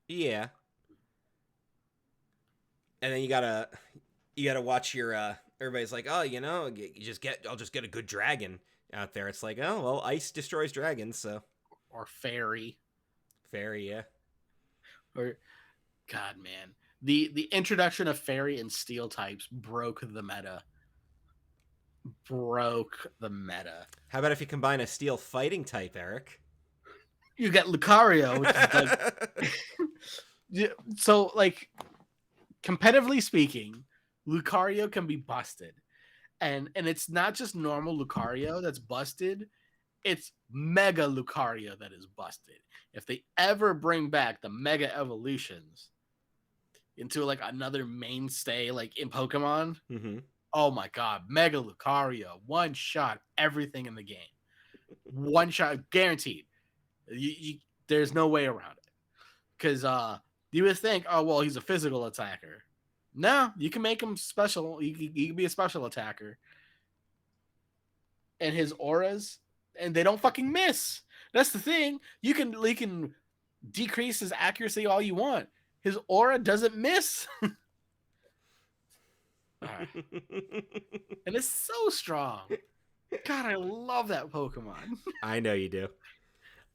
Yeah. And then you gotta watch your everybody's like, oh, I'll just get a good dragon out there. It's like, oh well, ice destroys dragons, so. Or fairy. Fairy, yeah. Or God, man, the introduction of fairy and steel types broke the meta. Broke the meta. How about if you combine a steel fighting type, Eric? You get Lucario, which is like so like competitively speaking, Lucario can be busted. And it's not just normal Lucario that's busted, it's Mega Lucario that is busted. If they ever bring back the Mega Evolutions into like another mainstay like in Pokemon, Mm-hmm. oh my god, Mega Lucario, one shot everything in the game. One shot guaranteed. You, there's no way around it. Because you would think, oh well, he's a physical attacker. No, you can make him special. He can be a special attacker. And his auras, and they don't fucking miss. That's the thing. You can decrease his accuracy all you want. His aura doesn't miss. And it's so strong. God, I love that Pokemon. I know you do.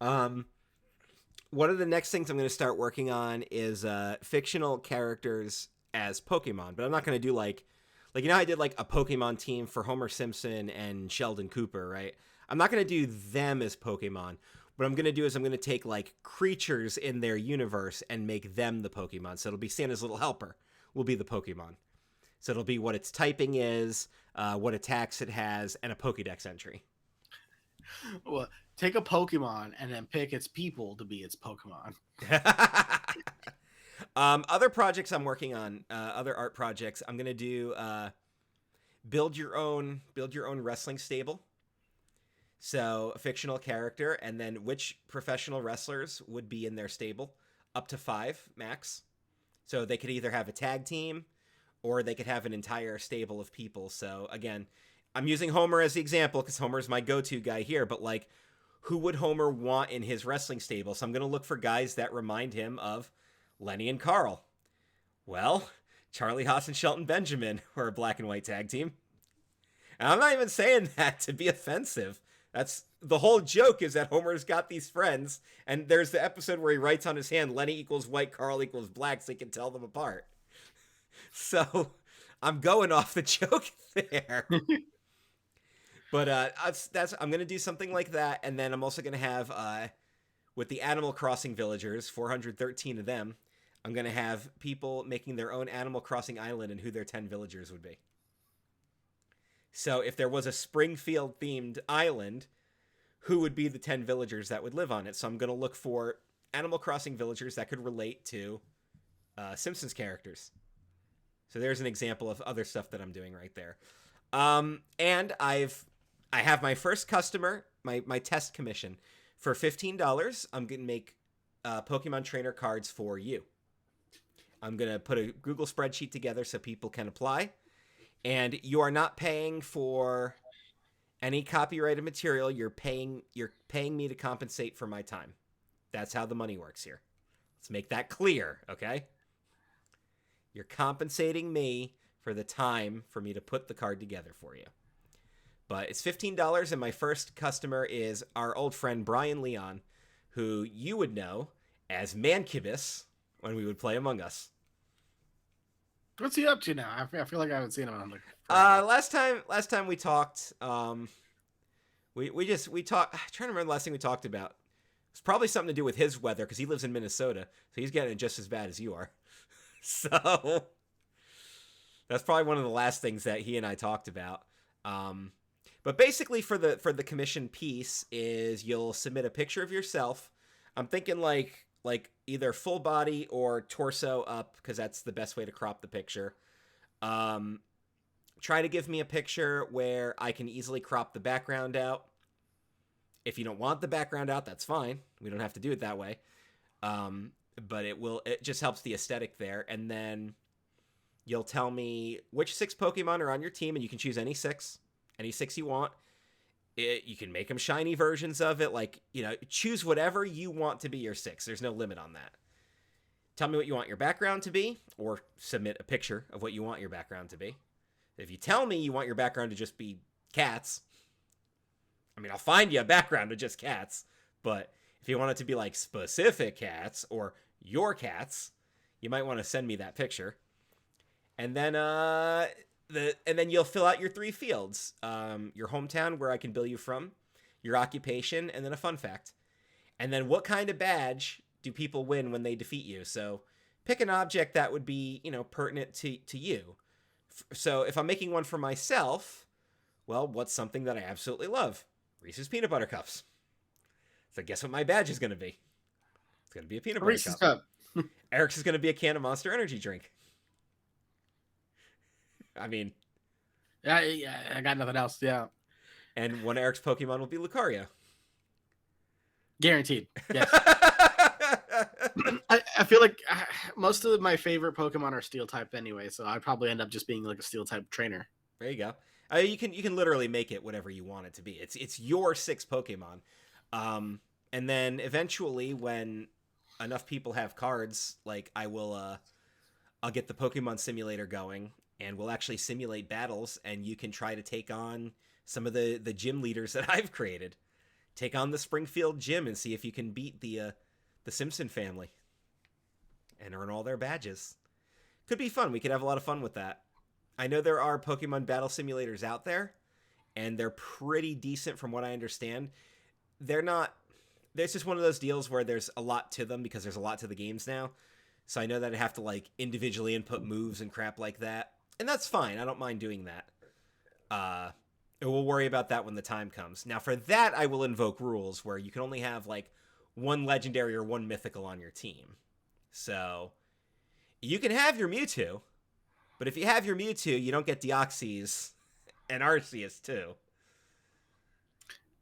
One of the next things I'm going to start working on is fictional characters as Pokemon, but I'm not going to do like you know how I did like a Pokemon team for Homer Simpson and Sheldon Cooper, right? I'm not going to do them as Pokemon. What I'm going to do is I'm going to take like creatures in their universe and make them the Pokemon. So it'll be Santa's little helper will be the Pokemon. So it'll be what its typing is, what attacks it has, and a Pokédex entry. Well, take a Pokemon and then pick its people to be its Pokemon. Other projects I'm working on, other art projects, I'm gonna do build your own wrestling stable. So a fictional character, and then which professional wrestlers would be in their stable, up to 5 max. So they could either have a tag team, or they could have an entire stable of people. So again, I'm using Homer as the example because Homer's my go-to guy here, but like, who would Homer want in his wrestling stable? So I'm going to look for guys that remind him of Lenny and Carl. Well, Charlie Haas and Shelton Benjamin were a black and white tag team. And I'm not even saying that to be offensive. That's the whole joke, is that Homer's got these friends, and there's the episode where he writes on his hand, Lenny equals white, Carl equals black, so he can tell them apart. So I'm going off the joke there. But I'm going to do something like that, and then I'm also going to have, with the Animal Crossing villagers, 413 of them, I'm going to have people making their own Animal Crossing island and who their 10 villagers would be. So if there was a Springfield-themed island, who would be the 10 villagers that would live on it? So I'm going to look for Animal Crossing villagers that could relate to Simpsons characters. So there's an example of other stuff that I'm doing right there. And I have my first customer, my test commission. For $15, I'm going to make Pokemon trainer cards for you. I'm going to put a Google spreadsheet together so people can apply. And you are not paying for any copyrighted material. You're paying me to compensate for my time. That's how the money works here. Let's make that clear, okay? You're compensating me for the time for me to put the card together for you. But it's $15, and my first customer is our old friend Brian Leon, who you would know as Mancubus when we would play Among Us. What's he up to now? I feel like I haven't seen him on like. Last time we talked, we talked. I'm trying to remember the last thing we talked about. It's probably something to do with his weather because he lives in Minnesota, so he's getting it just as bad as you are. So that's probably one of the last things that he and I talked about. But basically, for the commission piece is you'll submit a picture of yourself. I'm thinking like either full body or torso up because that's the best way to crop the picture. Try to give me a picture where I can easily crop the background out. If you don't want the background out, that's fine. We don't have to do it that way. But it just helps the aesthetic there. And then you'll tell me which 6 Pokemon are on your team, and you can choose any 6 you want. You can make them shiny versions of it. Like, choose whatever you want to be your 6. There's no limit on that. Tell me what you want your background to be, or submit a picture of what you want your background to be. If you tell me you want your background to just be cats, I'll find you a background of just cats. But if you want it to be like specific cats, or your cats, you might want to send me that picture. And then you'll fill out your 3 fields: your hometown, where I can bill you from, your occupation, and then a fun fact. And then what kind of badge do people win when they defeat you? So pick an object that would be, pertinent to you. So if I'm making one for myself, well, what's something that I absolutely love? Reese's Peanut Butter Cups. So guess what my badge is going to be? It's going to be a peanut butter Reese's cup. cup. Eric's is going to be a can of Monster Energy drink. I mean... Yeah, I got nothing else, yeah. And one of Eric's Pokemon will be Lucario. Guaranteed, yes. I feel like most of my favorite Pokemon are Steel type anyway, so I'd probably end up just being like a Steel type trainer. There you go. You can literally make it whatever you want it to be. It's your 6 Pokemon, and then eventually, when enough people have cards, like I'll get the Pokemon Simulator going, and we'll actually simulate battles, and you can try to take on some of the gym leaders that I've created. Take on the Springfield Gym and see if you can beat the Simpson family and earn all their badges. Could be fun. We could have a lot of fun with that. I know there are Pokemon battle simulators out there, and they're pretty decent from what I understand. They're not... There's just one of those deals where there's a lot to them because there's a lot to the games now. So I know that I have to, like, individually input moves and crap like that. And that's fine. I don't mind doing that. We'll worry about that when the time comes. Now, for that, I will invoke rules where you can only have, like, 1 legendary or 1 mythical on your team. So, you can have your Mewtwo, but if you have your Mewtwo, you don't get Deoxys and Arceus, too.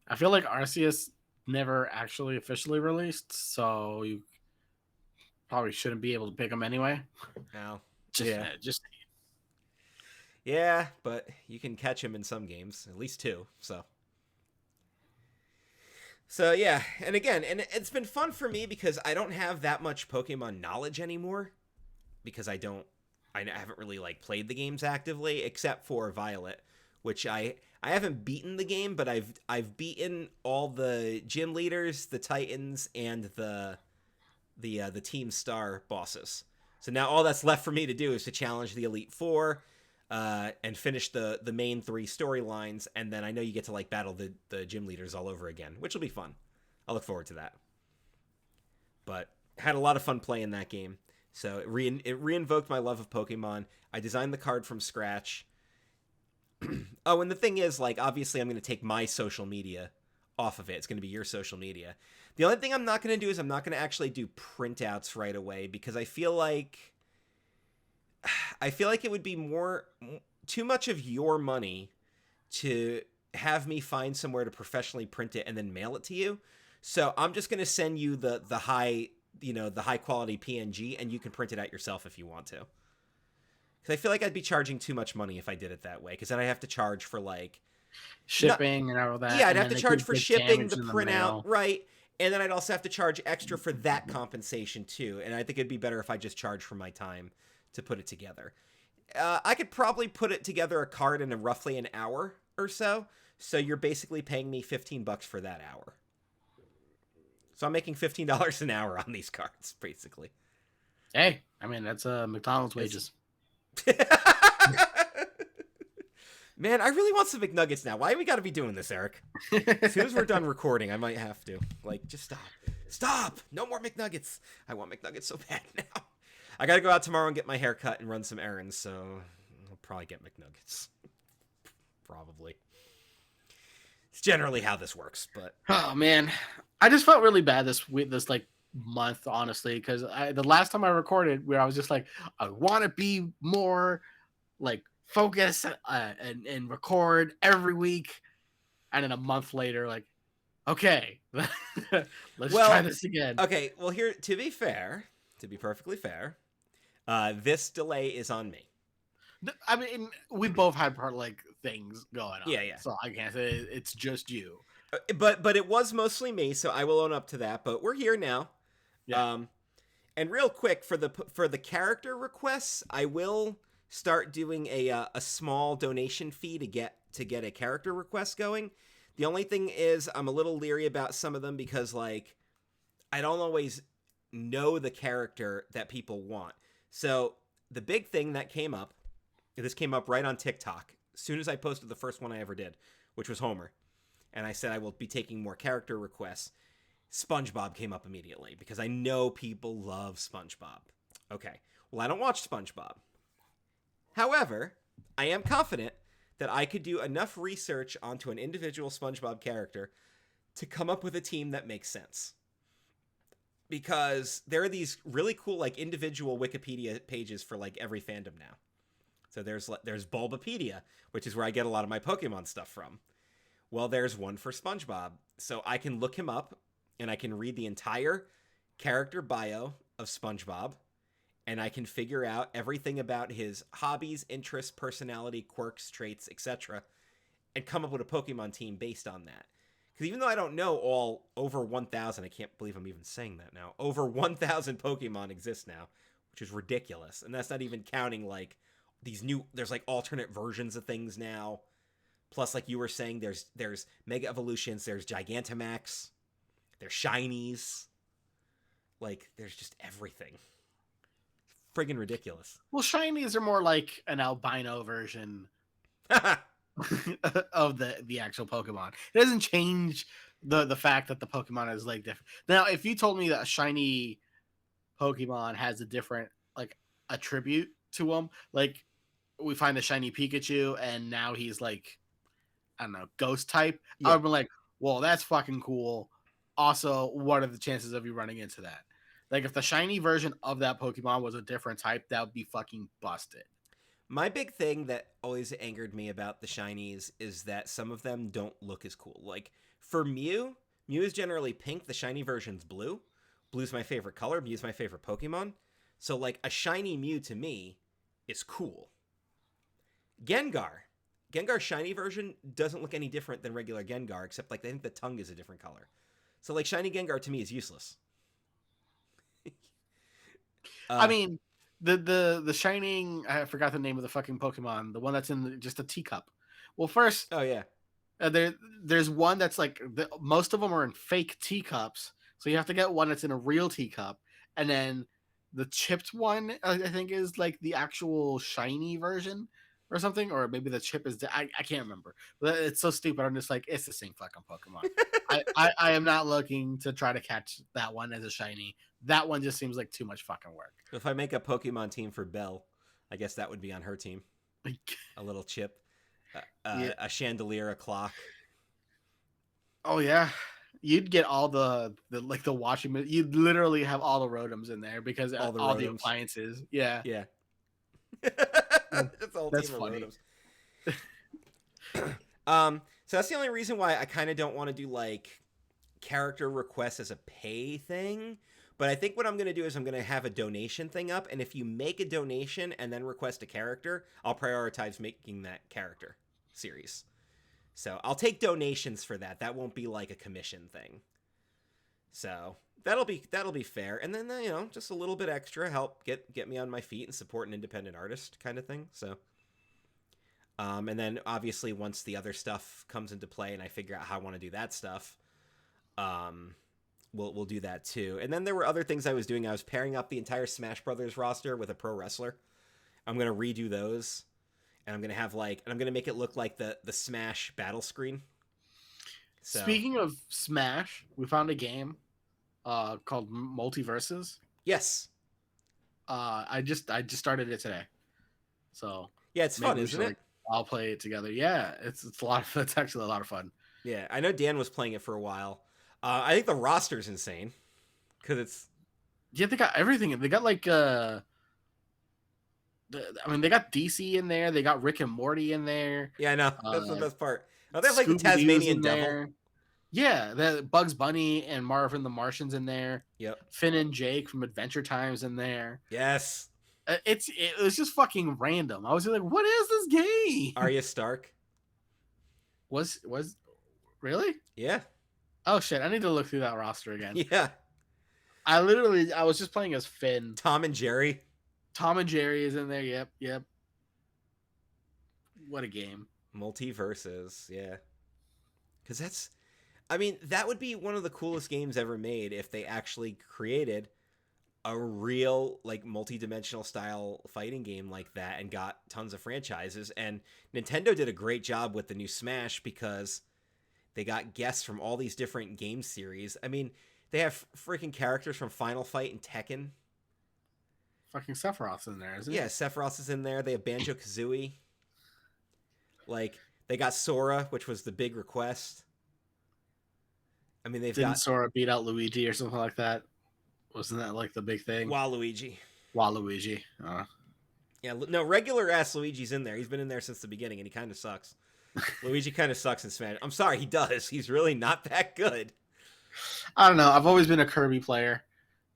I feel like Arceus never actually officially released, so you probably shouldn't be able to pick him anyway. No. Just Yeah, but you can catch him in some games, at least 2, So yeah, and again, and it's been fun for me because I don't have that much Pokemon knowledge anymore, because I haven't really, like, played the games actively, except for Violet, which I haven't beaten the game, but I've beaten all the gym leaders, the Titans, and the Team Star bosses. So now all that's left for me to do is to challenge the Elite Four, and finish the main 3 storylines, and then I know you get to, like, battle the gym leaders all over again, which will be fun. I'll look forward to that. But had a lot of fun playing that game. So it reinvoked my love of Pokemon. I designed the card from scratch. Oh, and the thing is, like, obviously I'm going to take my social media off of it. It's going to be your social media. The only thing I'm not going to do is I'm not going to actually do printouts right away, because I feel like it would be too much of your money to have me find somewhere to professionally print it and then mail it to you. So I'm just going to send you the high quality PNG, and you can print it out yourself if you want to. Because I feel like I'd be charging too much money if I did it that way, because then I have to charge for, like, shipping and all that. Yeah, I'd have to charge for shipping, the printout, mail. right? And then I'd also have to charge extra for that compensation too. And I think it'd be better if I just charged for my time to put it together. I could probably put it together, a card, in roughly an hour or so. So you're basically paying me $15 for that hour. So I'm making $15 an hour on these cards, basically. Hey, I mean, that's McDonald's wages. Man, I really want some McNuggets now. Why we got to be doing this, Eric? As soon as we're done recording, I might have to. Like, just stop. Stop! No more McNuggets. I want McNuggets so bad now. I got to go out tomorrow and get my hair cut and run some errands, so I'll probably get McNuggets. Probably. It's generally how this works, but... Oh, man. I just felt really bad this like month, honestly, because the last time I recorded, where I was just like, I want to be more, like, focus and record every week, and then a month later, like, okay, let's try this again. Okay, well, here, to be perfectly fair, this delay is on me. I mean, we both had things going on. Yeah. So I can't say it's just you. But it was mostly me, so I will own up to that. But we're here now. Yeah. And real quick, for the character requests, I will start doing a small donation fee to get a character request going. The only thing is, I'm a little leery about some of them because, like, I don't always know the character that people want. So the big thing that came up, this came up right on TikTok as soon as I posted the first one I ever did, which was Homer. And I said I will be taking more character requests. SpongeBob came up immediately because I know people love SpongeBob. Okay, well, I don't watch SpongeBob. However, I am confident that I could do enough research onto an individual SpongeBob character to come up with a team that makes sense. Because there are these really cool like individual Wikipedia pages for like every fandom now. So there's Bulbapedia, which is where I get a lot of my Pokemon stuff from. Well, there's one for SpongeBob. So I can look him up and I can read the entire character bio of SpongeBob, and I can figure out everything about his hobbies, interests, personality, quirks, traits, etc., and come up with a Pokemon team based on that. Because even though I don't know all over 1,000, I can't believe I'm even saying that now, over 1,000 Pokemon exist now, which is ridiculous. And that's not even counting, like, there's, like, alternate versions of things now. Plus, like you were saying, there's Mega Evolutions, there's Gigantamax, there's Shinies. Like, there's just everything. Friggin' ridiculous. Well, shinies are more like an albino version of the actual Pokemon. It doesn't change the fact that the Pokemon is like different. Now, if you told me that a shiny Pokemon has a different like attribute to him, like we find the shiny Pikachu and now he's like, I don't know, ghost type, Yeah. I would be like, well, that's fucking cool. Also, what are the chances of you running into that? Like, if the shiny version of that Pokemon was a different type, that would be fucking busted. My big thing that always angered me about the shinies is that some of them don't look as cool. Like, for Mew is generally pink, the shiny version's blue. Blue's my favorite color, Mew's my favorite Pokemon. So, like, a shiny Mew to me is cool. Gengar's shiny version doesn't look any different than regular Gengar, except, like, I think the tongue is a different color. So, like, shiny Gengar to me is useless. I mean, the shining, I forgot the name of the fucking Pokemon, the one that's in just a teacup. Well, first, oh yeah, there's one that's like most of them are in fake teacups, so you have to get one that's in a real teacup, and then the chipped one I think is like the actual shiny version or something, or maybe the chip is I can't remember. But it's so stupid. I'm just like, it's the same fucking Pokemon. I am not looking to try to catch that one as a shiny. That one just seems like too much fucking work. If I make a Pokemon team for Belle, I guess that would be on her team. A little chip, Yeah. a chandelier, a clock. Oh yeah, you'd get all the like the washing. You'd literally have all the Rotoms in there because All the all the Rotoms. appliances. Yeah, Yeah. That's all That's team funny. of Rotoms. So that's the only reason why I kind of don't want to do like character requests as a pay thing. But I think what I'm going to do is I'm going to have a donation thing up, and if you make a donation and then request a character, I'll prioritize making that character series. So I'll take donations for that. That won't be like a commission thing. So that'll be fair. And then just a little bit extra help get me on my feet and support an independent artist kind of thing. So and then obviously once the other stuff comes into play and I figure out how I want to do that stuff, we'll do that too. And then there were other things I was doing. I was pairing up the entire Smash Brothers roster with a pro wrestler. I'm gonna redo those, and I'm gonna have I'm gonna make it look like the Smash battle screen. So. Speaking of Smash, we found a game called Multiverses. Yes. I just started it today. So yeah, it's fun, isn't it? I'll play it together. Yeah, it's a lot of it's actually a lot of fun. Yeah, I know Dan was playing it for a while. I think the roster's insane because it's. Yeah, they got everything. They got like they got DC in there. They got Rick and Morty in there. Yeah, I know. That's the best part. Oh, they have like the Tasmanian Devil. There. Yeah, the Bugs Bunny and Marvin the Martian's in there. Yep. Finn and Jake from Adventure Time's in there. Yes. It was just fucking random. I was like, what is this game? Arya Stark. Was really? Yeah. Oh shit! I need to look through that roster again. Yeah. I was just playing as Finn. Tom and Jerry. Tom and Jerry is in there. Yep. What a game. Multiverses, yeah. Because that would be one of the coolest games ever made if they actually created a real like multi-dimensional style fighting game like that and got tons of franchises. And Nintendo did a great job with the new Smash because they got guests from all these different game series. I mean, they have freaking characters from Final Fight and Tekken. Fucking Sephiroth's in there, isn't Yeah, he? Sephiroth is in there. They have Banjo Kazooie. Like they got Sora, which was the big request. I mean, they've Didn't got Sora beat out Luigi or something like that? Wasn't that like the big thing? Waluigi. Waluigi. Yeah, no, regular ass Luigi's in there. He's been in there since the beginning, and he kind of sucks. Luigi kind of sucks in Smash. I'm sorry, he does. He's really not that good. I don't know. I've always been a Kirby player.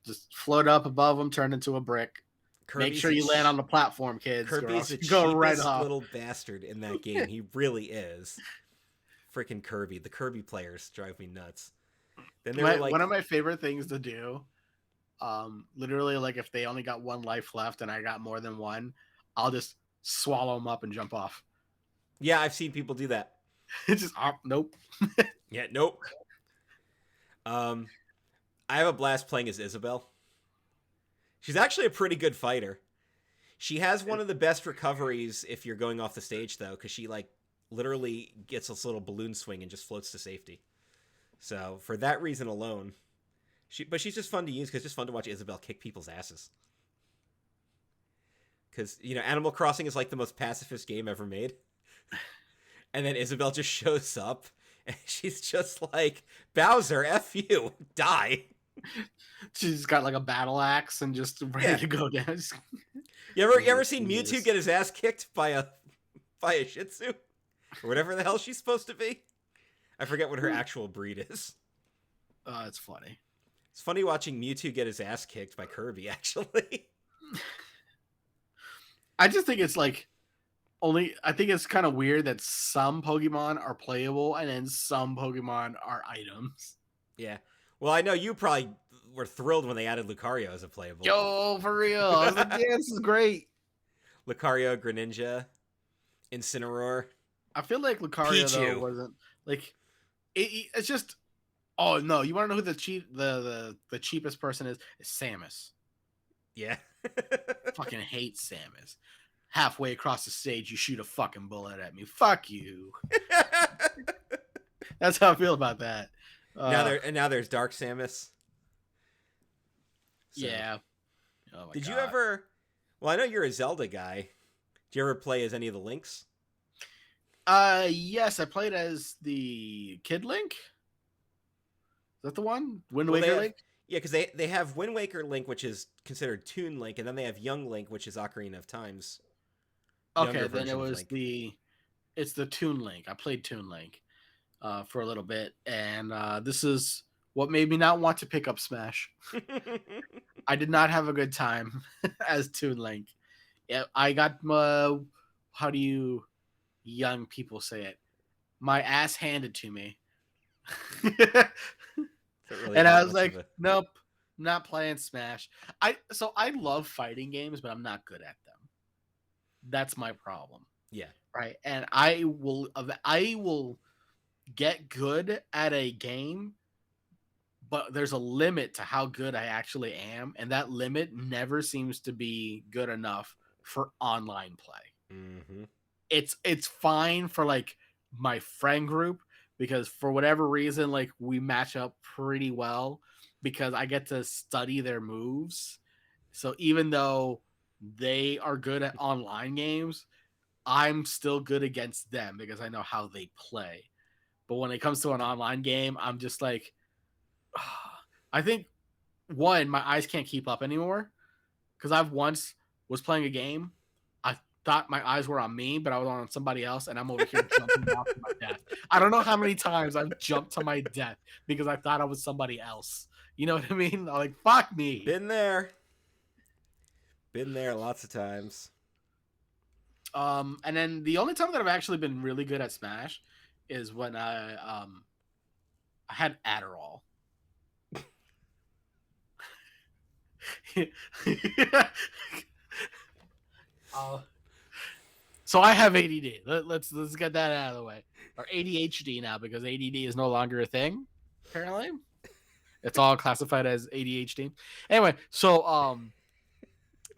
Just float up above him, turn into a brick. Make sure you land on the platform, kids. Kirby's the go right cheapest off. little bastard in that game. He really is. Freaking Kirby. The Kirby players drive me nuts. Then they were like, one of my favorite things to do, literally, like if they only got one life left and I got more than one, I'll just swallow them up and jump off. yeah, I've seen people do that. It's just, nope. Yeah, nope. I have a blast playing as Isabelle. She's actually a pretty good fighter. She has one of the best recoveries if you're going off the stage, though, because she like literally gets this little balloon swing and just floats to safety. So for that reason alone, but she's just fun to use because it's just fun to watch Isabelle kick people's asses. Because Animal Crossing is like the most pacifist game ever made, and then Isabelle just shows up and she's just like, Bowser, F you, die. She's got like a battle axe and just ready to go down. You ever seen Mewtwo get his ass kicked by a Shih Tzu or whatever the hell she's supposed to be? I forget what her actual breed is. It's funny. It's funny watching Mewtwo get his ass kicked by Kirby. Actually, I just think it's like I think it's kind of weird that some Pokemon are playable and then some Pokemon are items. Yeah. Well, I know you probably were thrilled when they added Lucario as a playable. Yo, for real. I was like, yeah, this is great. Lucario, Greninja, Incineroar. I feel like Lucario though wasn't like it's just. Oh no! You want to know who the cheapest person is? It's Samus. Yeah. Fucking hate Samus. Halfway across the stage, you shoot a fucking bullet at me. Fuck you. That's how I feel about that. Now there's Dark Samus. So, yeah. Oh my did God. you ever? Well, I know you're a Zelda guy. Did you ever play as any of the Links? Yes, I played as the Kid Link. Is that the one? Wind Waker Link? Yeah, because they have Wind Waker Link, which is considered Toon Link, and then they have Young Link, which is Ocarina of Time's. Okay, then it was it's the Toon Link. I played Toon Link for a little bit, and this is what made me not want to pick up Smash. I did not have a good time as Toon Link. Yeah, I got how do you young people say it? My ass handed to me. Really, and I was like, nope, not playing Smash. I love fighting games, but I'm not good at them. That's my problem. Yeah. Right. And I will get good at a game, but there's a limit to how good I actually am, and that limit never seems to be good enough for online play. Mm-hmm. It's fine for like my friend group, because for whatever reason, like we match up pretty well because I get to study their moves. So even though they are good at online games, I'm still good against them because I know how they play. But when it comes to an online game, I'm just like, I think one, my eyes can't keep up anymore because I've once was playing a game. I thought my eyes were on me, but I was on somebody else, and I'm over here jumping off to my death. I don't know how many times I've jumped to my death because I thought I was somebody else. You know what I mean? Like, fuck me. Been there lots of times. And then the only time that I've actually been really good at Smash is when I had Adderall. So I have ADD. Let's get that out of the way. Or ADHD now, because ADD is no longer a thing, apparently. It's all classified as ADHD. Anyway, so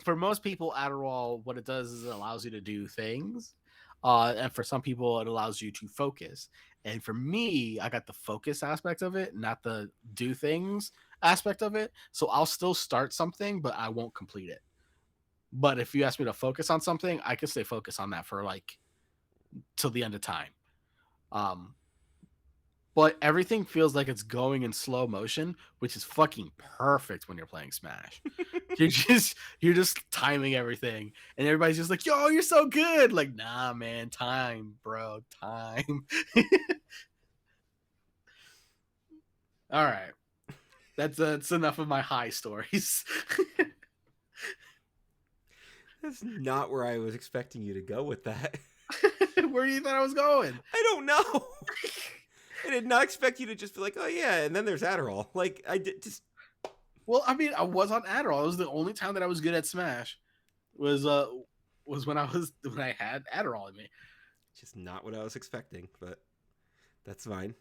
for most people, Adderall, what it does is it allows you to do things. And for some people, it allows you to focus. And for me, I got the focus aspect of it, not the do things aspect of it. So I'll still start something, but I won't complete it. But if you ask me to focus on something, I can stay focused on that for like till the end of time. Um, but everything feels like it's going in slow motion, which is fucking perfect when you're playing Smash. You're just timing everything, and everybody's just like, "Yo, you're so good!" Like, nah, man, time, bro, time. All right, that's enough of my high stories. That's not where I was expecting you to go with that. Where do you thought I was going? I don't know. I did not expect you to just be like, oh yeah, and then there's Adderall. Like I did just. Well, I mean, I was on Adderall. It was the only time that I was good at Smash. Was when I had Adderall in me. Just not what I was expecting, but that's fine.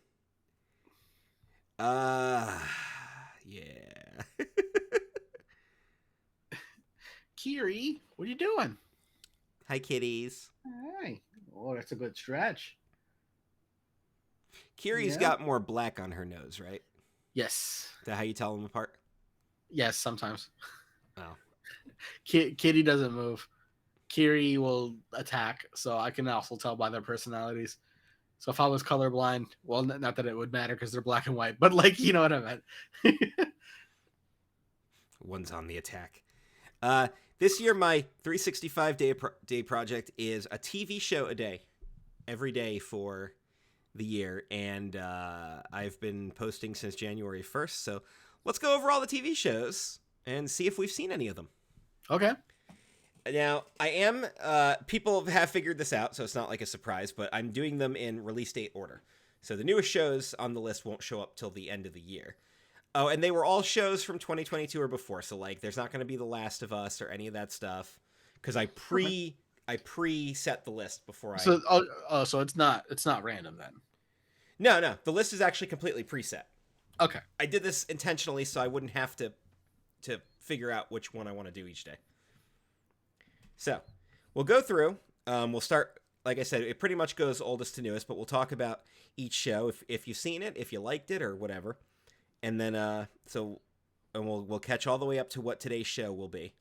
Yeah. Kiri, what are you doing? Hi, kitties. Hi. Oh, that's a good stretch. Kiri's Yeah. got more black on her nose, right? Yes. Is that how you tell them apart? Yes, sometimes. Oh. Kitty doesn't move. Kiri will attack, so I can also tell by their personalities. So if I was colorblind, well, not that it would matter because they're black and white, but like, you know what I meant. One's on the attack. This year, my 365 day project is a TV show a day, every day for the year, and I've been posting since January 1st. So let's go over all the TV shows and see if we've seen any of them. Okay. Now, I am, people have figured this out, so it's not like a surprise, but I'm doing them in release date order. So the newest shows on the list won't show up till the end of the year. Oh, and they were all shows from 2022 or before, so like there's not going to be The Last of Us or any of that stuff because I pre-set the list before I. So so it's not random then. No, the list is actually completely preset. Okay. I did this intentionally so I wouldn't have to figure out which one I want to do each day. So, we'll go through. We'll start, like I said, it pretty much goes oldest to newest, but we'll talk about each show if you've seen it, if you liked it, or whatever. And then, we'll catch all the way up to what today's show will be.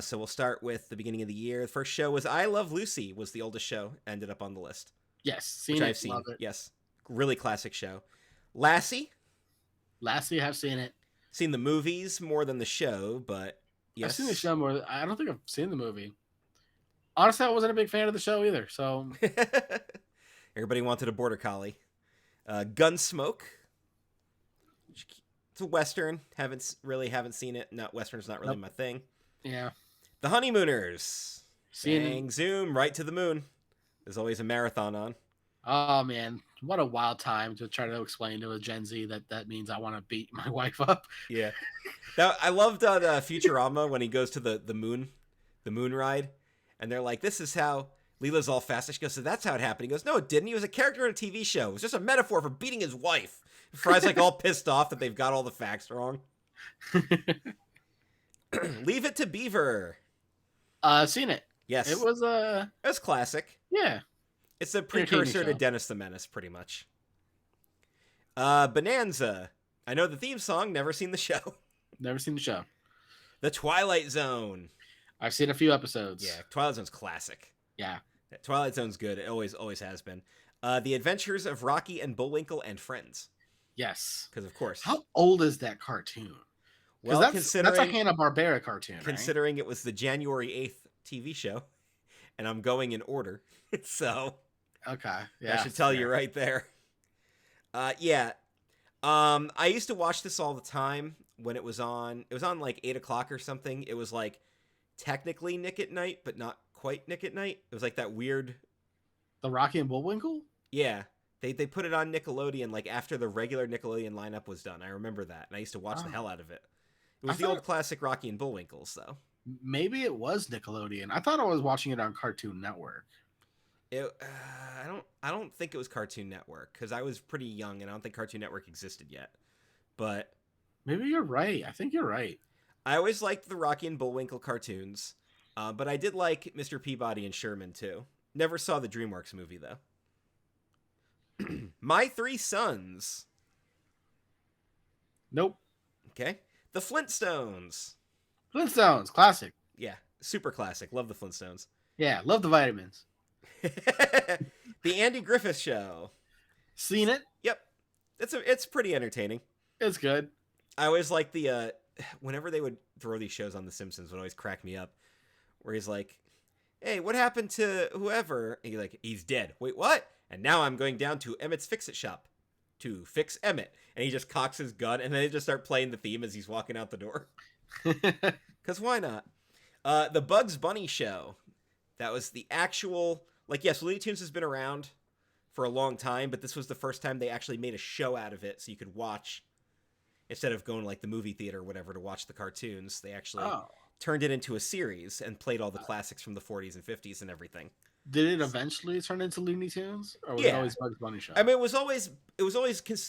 So we'll start with the beginning of the year. The first show was I Love Lucy, was the oldest show, ended up on the list. Yes, seen which it. I've seen. Love it. Yes, really classic show. Lassie, I've seen it. seen the movies more than the show, but yes. I've seen the show more. I don't think I've seen the movie. Honestly, I wasn't a big fan of the show either. So Everybody wanted a border collie. Gunsmoke. It's a western. Haven't seen it. Not western's not really my thing. Yeah. The Honeymooners. Seen Bang, zoom, right to the moon. There's always a marathon on. Oh man, what a wild time to try to explain to a Gen Z that means I want to beat my wife up. Yeah. Now, I loved Futurama when he goes to the moon ride, and they're like, "This is how Leela's all fast." And she goes, "So that's how it happened." He goes, "No, it didn't. He was a character in a TV show. It was just a metaphor for beating his wife." Fry's like all pissed off that they've got all the facts wrong. Leave It to Beaver. Seen it. Yes. It was classic. Yeah. It's a precursor to show. Dennis the Menace, pretty much. Bonanza. I know the theme song, never seen the show. Never seen the show. The Twilight Zone. I've seen a few episodes. Yeah, Twilight Zone's classic. Yeah. Twilight Zone's good. It always has been. The Adventures of Rocky and Bullwinkle and Friends. Yes. Because of course. How old is that cartoon? Well, that's a Hanna-Barbera cartoon, right? Considering it was the January 8th TV show, and I'm going in order, so okay, yeah, I should tell you right there. Yeah, I used to watch this all the time when it was on. It was on like 8 o'clock or something. It was like technically Nick at Night, but not quite Nick at Night. It was like that weird. The Rocky and Bullwinkle. Yeah, they put it on Nickelodeon like after the regular Nickelodeon lineup was done. I remember that, and I used to watch the hell out of it. It was the old classic Rocky and Bullwinkles, though. Maybe it was Nickelodeon. I thought I was watching it on Cartoon Network. I don't think it was Cartoon Network because I was pretty young and I don't think Cartoon Network existed yet. But Maybe you're right. I think you're right. I always liked the Rocky and Bullwinkle cartoons. But I did like Mr. Peabody and Sherman too. Never saw the DreamWorks movie though. My Three Sons. Nope. Okay. The Flintstones. Flintstones, classic. Yeah, super classic. Love the Flintstones. Yeah, love the vitamins. The Andy Griffith Show. Seen it? Yep. It's pretty entertaining. It's good. I always like the whenever they would throw these shows on The Simpsons would always crack me up. Where he's like, "Hey, what happened to whoever?" And he's like, "He's dead." Wait, what? And now I'm going down to Emmett's Fix-It shop to fix Emmett. And he just cocks his gun, and then they just start playing the theme as he's walking out the door. Because why not? The Bugs Bunny Show. That was the actual... Like, yes, Looney Tunes has been around for a long time, but this was the first time they actually made a show out of it so you could watch... Instead of going to, like, the movie theater or whatever to watch the cartoons, they actually turned it into a series and played all the classics from the 40s and 50s and everything. Did it eventually turn into Looney Tunes, or was it always Bugs Bunny Show? I mean, it was always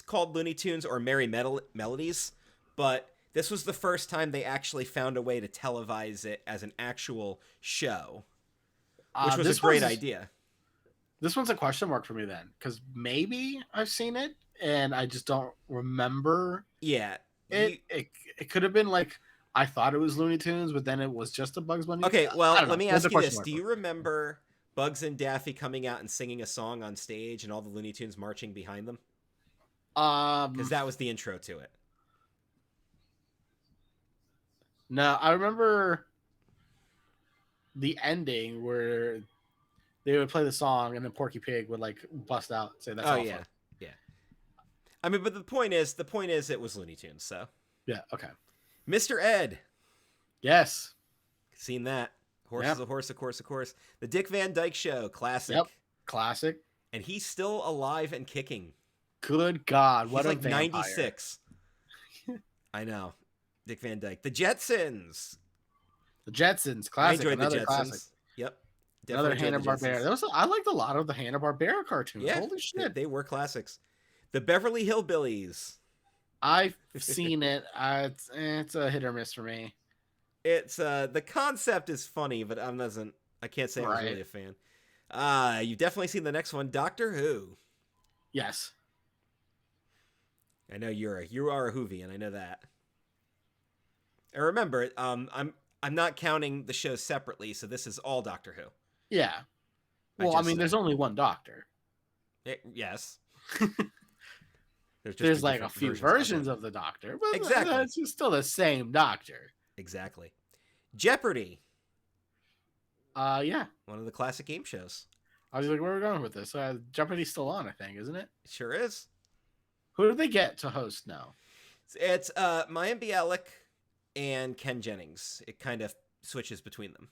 called Looney Tunes or Merry Melodies, but this was the first time they actually found a way to televise it as an actual show, which was a great idea. This one's a question mark for me then, because maybe I've seen it and I just don't remember. Yeah, it could have been like I thought it was Looney Tunes, but then it was just a Bugs Bunny. Okay, well, let me ask you this: do you remember Bugs and Daffy coming out and singing a song on stage, and all the Looney Tunes marching behind them? Because that was the intro to it. No, I remember the ending where they would play the song, and then Porky Pig would like bust out and say, "That's awful." Yeah. I mean, but the point is, it was Looney Tunes. So yeah, okay. Mr. Ed. Yes, seen that. Horse is a horse, of course. The Dick Van Dyke Show, classic. Yep, classic. And he's still alive and kicking. Good God, what he's a like vampire. 96. I know. Dick Van Dyke. The Jetsons. The Jetsons, classic. I enjoyed another the Jetsons. Classic. Yep. Another Hanna-Barbera. I liked a lot of the Hanna-Barbera cartoons. Yeah, holy shit, they were classics. The Beverly Hillbillies. I've seen it. It's a hit or miss for me. It's the concept is funny, but I can't say I was really a fan. You've definitely seen the next one, Doctor Who. Yes. I know you are a Whovian, I know that. And remember, I'm not counting the shows separately, so this is all Doctor Who. Yeah. Well, I mean, there's only one Doctor. Yes. There's like a few versions of the Doctor, but exactly. It's still the same Doctor. Exactly. Jeopardy. Yeah. One of the classic game shows. I was like, where are we going with this? Jeopardy's still on, I think, isn't it? It sure is. Who do they get to host now? It's Mayim Bialik and Ken Jennings. It kind of switches between them.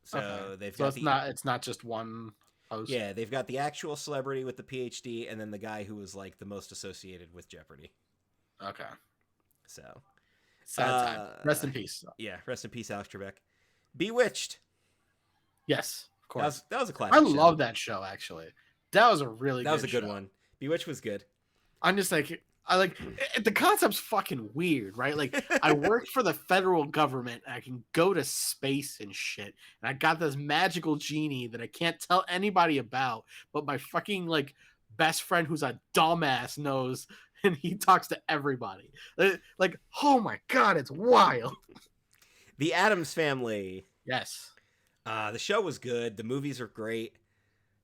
So it's not just one host. Yeah, they've got the actual celebrity with the PhD, and then the guy who was like the most associated with Jeopardy. Okay. So sad time. Rest in peace. Yeah, rest in peace, Alex Trebek. Bewitched. Yes, of course. That was a classic. I love that show. Actually, that was a good one. Bewitched was good. I'm just like. The concept's fucking weird, right? Like, I work for the federal government, and I can go to space and shit, and I got this magical genie that I can't tell anybody about, but my fucking, like, best friend who's a dumbass knows, and he talks to everybody. Like, oh my God, it's wild. The Addams Family. Yes. The show was good. The movies are great.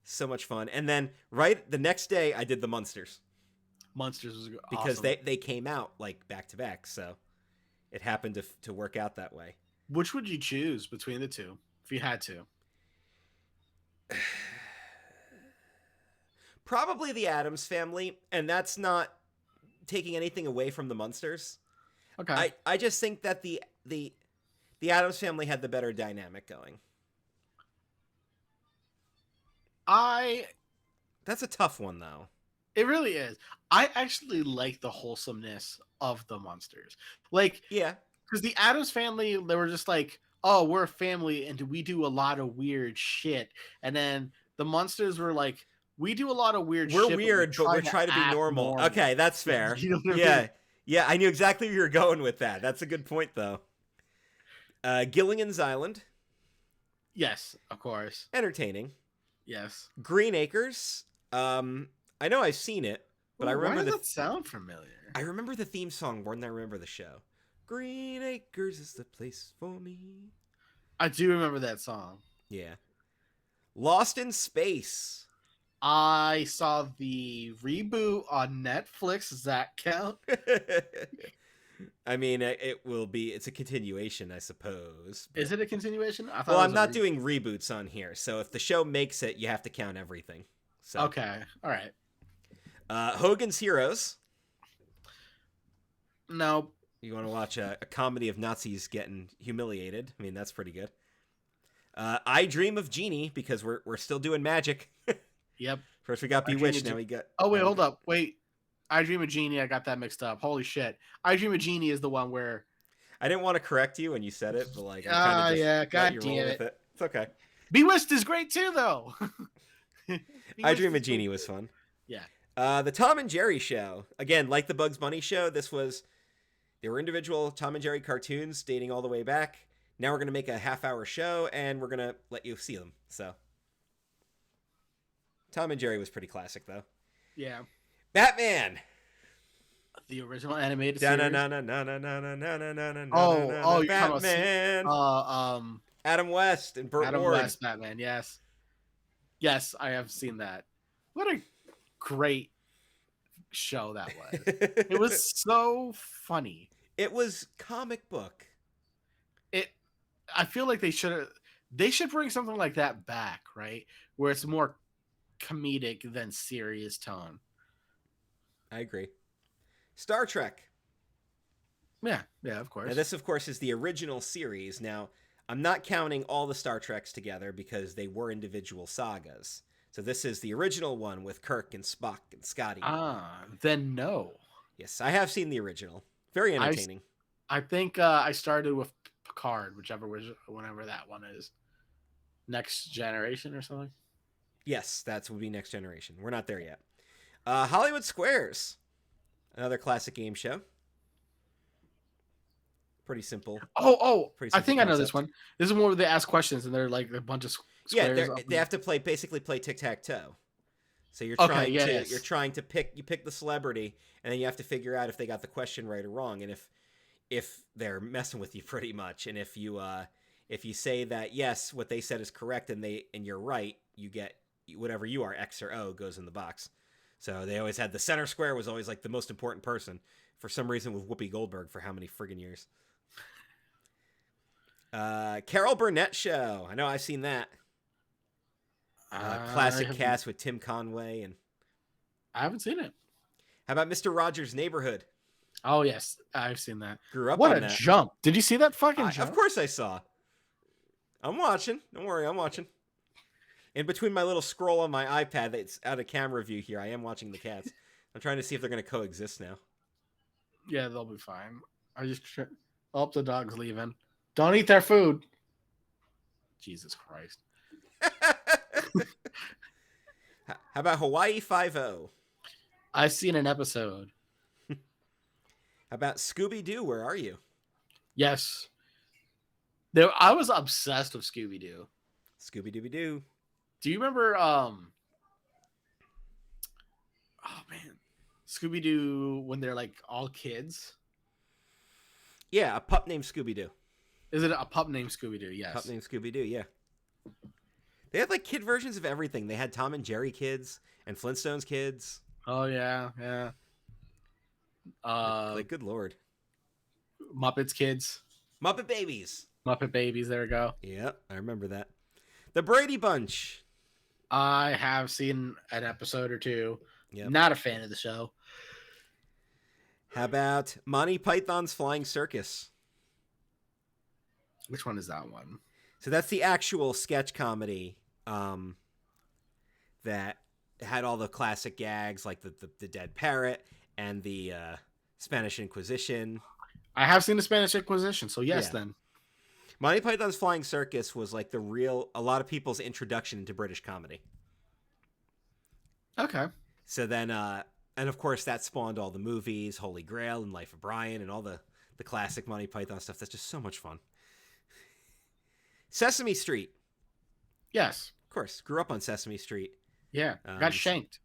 So much fun. And then, right the next day, I did The Munsters. Monsters was awesome. Because they came out like back to back, so it happened to work out that way. Which would you choose between the two if you had to? Probably the Addams Family, and that's not taking anything away from the Munsters. Okay. I just think that the Addams Family had the better dynamic going. That's a tough one though. It really is. I actually like the wholesomeness of the Munsters. Like, yeah, because the Addams Family, they were just like, oh, we're a family and we do a lot of weird shit. And then the Munsters were like, we do a lot of weird shit. We're weird, but we're trying to be normal. Okay, that's fair. You know what I mean? Yeah, I knew exactly where you were going with that. That's a good point, though. Gilligan's Island, Yes, of course. entertaining. Yes. Green Acres, I know I've seen it, but Ooh, why does that sound familiar? I remember the theme song more than I remember the show. Green Acres is the place for me. I do remember that song. Yeah. Lost in Space. I saw the reboot on Netflix. Does that count? I mean, it will be. It's a continuation, I suppose. Is it a continuation? I thought. Well, it I'm was not doing reboots on here, so if the show makes it, you have to count everything. So Okay, all right. Hogan's Heroes. No, You want to watch a comedy of Nazis getting humiliated? I mean, that's pretty good. I Dream of Jeannie, because we're still doing magic. yep. First we got I Dream Bewitched, of now we got. Oh wait, now we hold got- up. Wait. I Dream of Genie, I got that mixed up. Holy shit. I Dream of Genie is the one where I didn't want to correct you when you said it, but like I kind Ah, of just yeah, let god you damn roll it. with it. It's okay. Bewitched is great too though. I Bewitched Dream of is Jeannie cool. was fun. Yeah. The Tom and Jerry show. Again, like the Bugs Bunny show, they were individual Tom and Jerry cartoons dating all the way back. Now we're going to make a half-hour show, and we're going to let you see them. So, Tom and Jerry was pretty classic, though. Yeah. Batman. The original animated Oh, series. You're talking about Batman. Adam West and Burt Adam Ward. West Batman, yes. Yes, I have seen that. What a great show that was. It was so funny. It was comic book. I feel like they should bring something like that back, right? Where it's more comedic than serious tone. I agree. Star Trek. Yeah, of course. Now, this, of course, is the original series. Now, I'm not counting all the Star Treks together because they were individual sagas. So this is the original one with Kirk and Spock and Scotty. Then no. Yes, I have seen the original. Very entertaining. I think I started with Picard, whenever that one is. Next Generation or something? Yes, that would be Next Generation. We're not there yet. Hollywood Squares. Another classic game show. Pretty simple. I think I know this concept. one. This is one where they ask questions and they're like a bunch of squares. Yeah, they have to basically play tic-tac-toe. So you're trying to pick the celebrity, and then you have to figure out if they got the question right or wrong, and if they're messing with you pretty much. And if you say that yes, what they said is correct, and you're right, you get whatever you are, X or O, goes in the box. So they always had the center square was always like the most important person for some reason with Whoopi Goldberg for how many friggin' years. Carol Burnett show. I know I've seen that. Classic cast with Tim Conway and. I haven't seen it. How about Mr. Rogers' Neighborhood? Oh yes, I've seen that. Grew up what on a that. jump! Did you see that fucking jump? Of course I saw. I'm watching. Don't worry, I'm watching. In between my little scroll on my iPad that's out of camera view here, I am watching the cats. I'm trying to see if they're going to coexist now. Yeah, they'll be fine. Oh, the dog's leaving. Don't eat their food. Jesus Christ. How about Hawaii Five-0? I've seen an episode. How about Scooby-Doo? Where are you? Yes. I was obsessed with Scooby-Doo. Scooby-Dooby-Doo. Do you remember oh man, Scooby-Doo when they're like all kids? Yeah, a pup named Scooby-Doo. Is it a pup named Scooby-Doo? Yes. Pup named Scooby-Doo, yeah. They had like kid versions of everything. They had Tom and Jerry kids and Flintstones kids. Oh yeah. Like good lord. Muppets kids. Muppet Babies. Muppet Babies, there we go. Yeah, I remember that. The Brady Bunch. I have seen an episode or two. Yep. Not a fan of the show. How about Monty Python's Flying Circus? Which one is that one? So that's the actual sketch comedy that had all the classic gags like the dead parrot and the Spanish Inquisition. I have seen the Spanish Inquisition, so yes, Yeah. then. Monty Python's Flying Circus was like a lot of people's introduction into British comedy. Okay. So then And of course, that spawned all the movies, Holy Grail and Life of Brian, and all the classic Monty Python stuff. That's just so much fun. Sesame Street. Yes. Of course, grew up on Sesame Street. Yeah. Got shanked.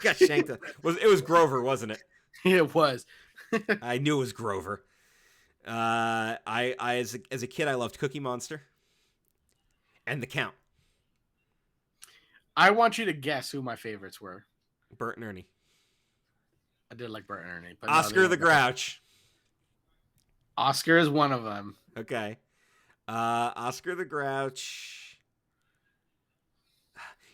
Got shanked. It was Grover, wasn't it? It was. I knew it was Grover. I as a kid, I loved Cookie Monster and The Count. I want you to guess who my favorites were. Bert and Ernie. I did like Bert and Ernie. But Oscar the Grouch. Oscar is one of them. Okay. Oscar the Grouch.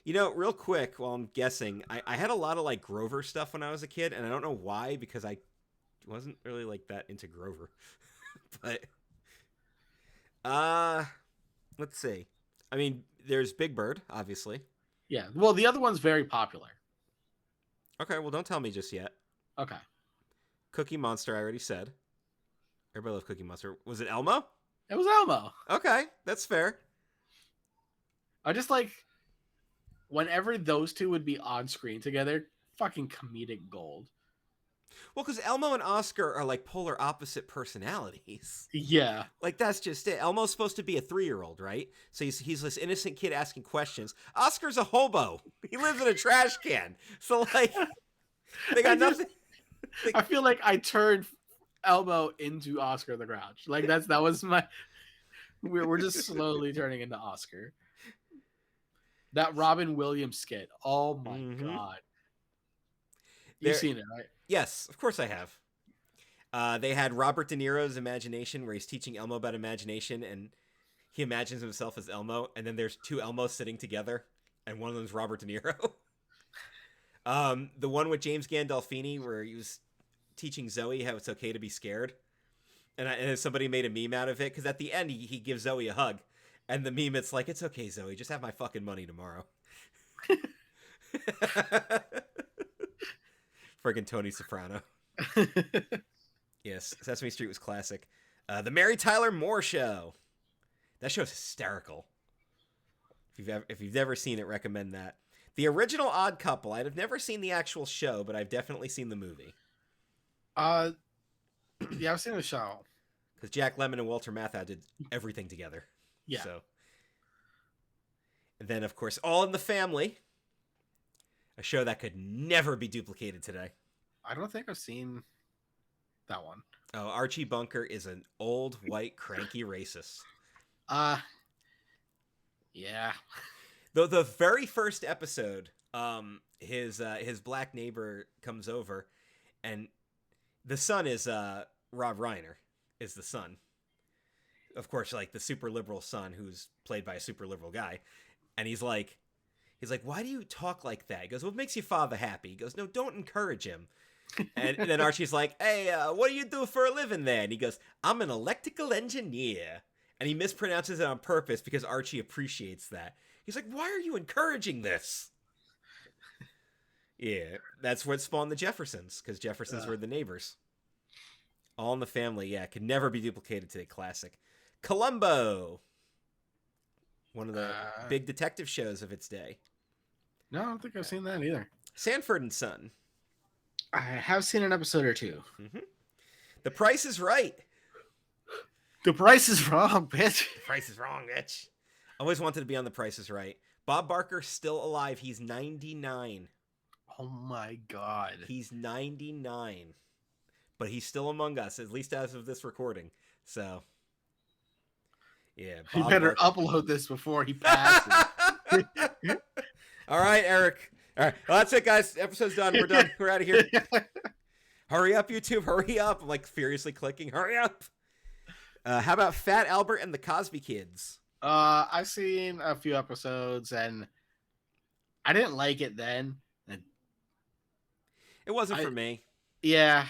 You know, real quick, while I'm guessing, I had a lot of like Grover stuff when I was a kid, and I don't know why, because I wasn't really like that into Grover. But let's see. I mean, there's Big Bird, obviously. Yeah. Well, the other one's very popular. Okay, well, don't tell me just yet. Okay. Cookie Monster, I already said. Everybody loved Cookie Monster. Was it Elmo? It was Elmo. Okay, that's fair. I just like whenever those two would be on screen together, fucking comedic gold. Well, because Elmo and Oscar are like polar opposite personalities. Yeah. Like, that's just it. Elmo's supposed to be a 3-year-old, right? So he's this innocent kid asking questions. Oscar's a hobo. He lives in a trash can. So, like, they got nothing. I feel like I turned Elmo into Oscar the Grouch. Like, that was my... We're just slowly turning into Oscar. That Robin Williams skit. Oh, my God. You've seen it, right? Yes, of course I have. They had Robert De Niro's imagination, where he's teaching Elmo about imagination, and he imagines himself as Elmo, and then there's two Elmos sitting together, and one of them's Robert De Niro. The one with James Gandolfini, where he was teaching Zoe how it's okay to be scared, and somebody made a meme out of it, because at the end he gives Zoe a hug, and the meme, it's like, it's okay, Zoe, just have my fucking money tomorrow. Friggin' Tony Soprano. Yes, Sesame Street was classic. The Mary Tyler Moore Show. That show's hysterical. If you've never seen it, recommend that. The original Odd Couple. I've never seen the actual show, but I've definitely seen the movie. Yeah, I've seen the show. Because Jack Lemmon and Walter Matthau did everything together. Yeah. So. And then, of course, All in the Family. A show that could never be duplicated today. I don't think I've seen that one. Oh, Archie Bunker is an old, white, cranky racist. Yeah. Though the very first episode, his black neighbor comes over, and the son is Rob Reiner is the son. Of course, like the super liberal son who's played by a super liberal guy, and he's like, why do you talk like that? He goes, what makes your father happy? He goes, no, don't encourage him. And then Archie's like, hey, what do you do for a living there? And he goes, I'm an electrical engineer. And he mispronounces it on purpose because Archie appreciates that. He's like, why are you encouraging this? Yeah, that's what spawned the Jeffersons, because Jeffersons were the neighbors. All in the Family, yeah, could never be duplicated today. Classic. Columbo. One of the big detective shows of its day. No, I don't think I've seen that either. Sanford and Son. I have seen an episode or two. Mm-hmm. The Price is Right. The Price is Wrong, bitch. The Price is Wrong, bitch. Always wanted to be on The Price is Right. Bob Barker's still alive. He's 99. Oh my God. He's 99. But he's still among us, at least as of this recording. So, yeah. He better upload this before he passes. All right, Eric. All right. Well, that's it, guys. Episode's done. We're done. We're out of here. Hurry up, YouTube. Hurry up. I'm like furiously clicking. Hurry up. How about Fat Albert and the Cosby Kids? I've seen a few episodes and I didn't like it then. It wasn't for me. Yeah.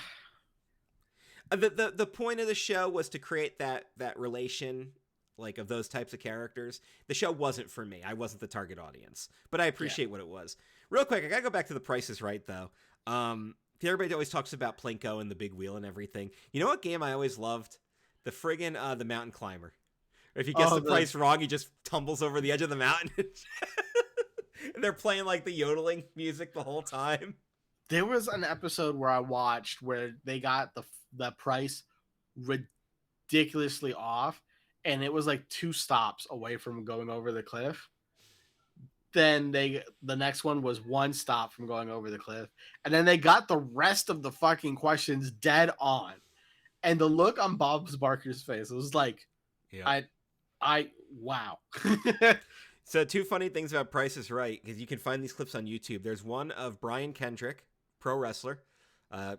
The point of the show was to create that relation, like, of those types of characters. The show wasn't for me. I wasn't the target audience, but I appreciate what it was. Real quick, I gotta go back to The Price is Right, though. Everybody always talks about Plinko and the big wheel and everything. You know what game I always loved? The friggin' the Mountain Climber. If he gets the price wrong, he just tumbles over the edge of the mountain. And they're playing like the yodeling music the whole time. There was an episode where I watched where they got the price ridiculously off, and it was like 2 stops away from going over the cliff. Then the next one was 1 stop from going over the cliff, and then they got the rest of the fucking questions dead on. And the look on Bob Barker's face, it was like, Yeah. wow. So 2 funny things about Price is Right, because you can find these clips on YouTube. There's one of Brian Kendrick, pro wrestler,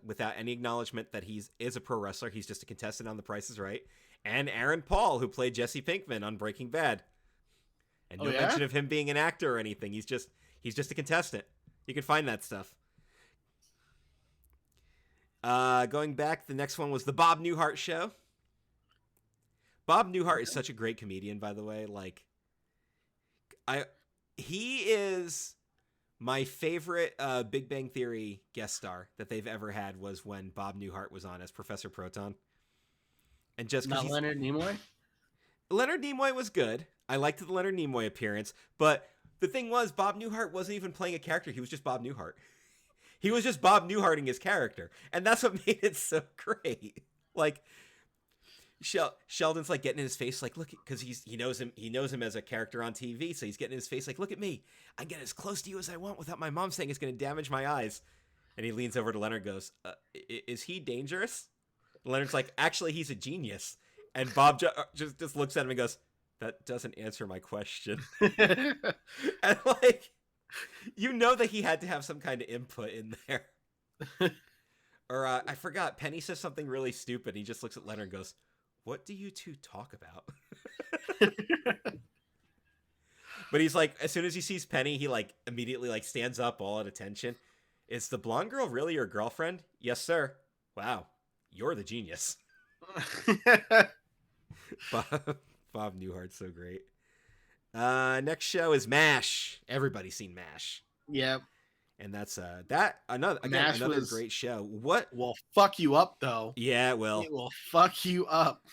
without any acknowledgement that is a pro wrestler. He's just a contestant on The Price is Right. And Aaron Paul, who played Jesse Pinkman on Breaking Bad. And no mention of him being an actor or anything. He's just a contestant. You can find that stuff. Going back, the next one was the Bob Newhart Show. Bob Newhart is such a great comedian, by the way. Like, he is my favorite Big Bang Theory guest star that they've ever had was when Bob Newhart was on as Professor Proton. And just not Leonard Nimoy. Leonard Nimoy was good. I liked the Leonard Nimoy appearance, but the thing was, Bob Newhart wasn't even playing a character. He was just Bob Newhart. He was just Bob Newharting his character, and that's what made it so great. Like, Sheldon's like getting in his face, like, look, because he knows him as a character on TV, so he's getting in his face, like, look at me, I get as close to you as I want without my mom saying it's going to damage my eyes. And he leans over to Leonard, goes, is he dangerous? And Leonard's like, actually, he's a genius. And Bob just looks at him and goes, that doesn't answer my question. And like, you know that he had to have some kind of input in there. Or I forgot, Penny says something really stupid. He just looks at Leonard and goes, what do you two talk about? But he's like, as soon as he sees Penny, he like immediately like stands up, all at attention. Is the blonde girl really your girlfriend? Yes, sir. Wow, you're the genius. Bob Newhart's so great. Next show is MASH. Everybody's seen MASH. Yep. And that's another great show. What will fuck you up though? Yeah, it will. It will fuck you up.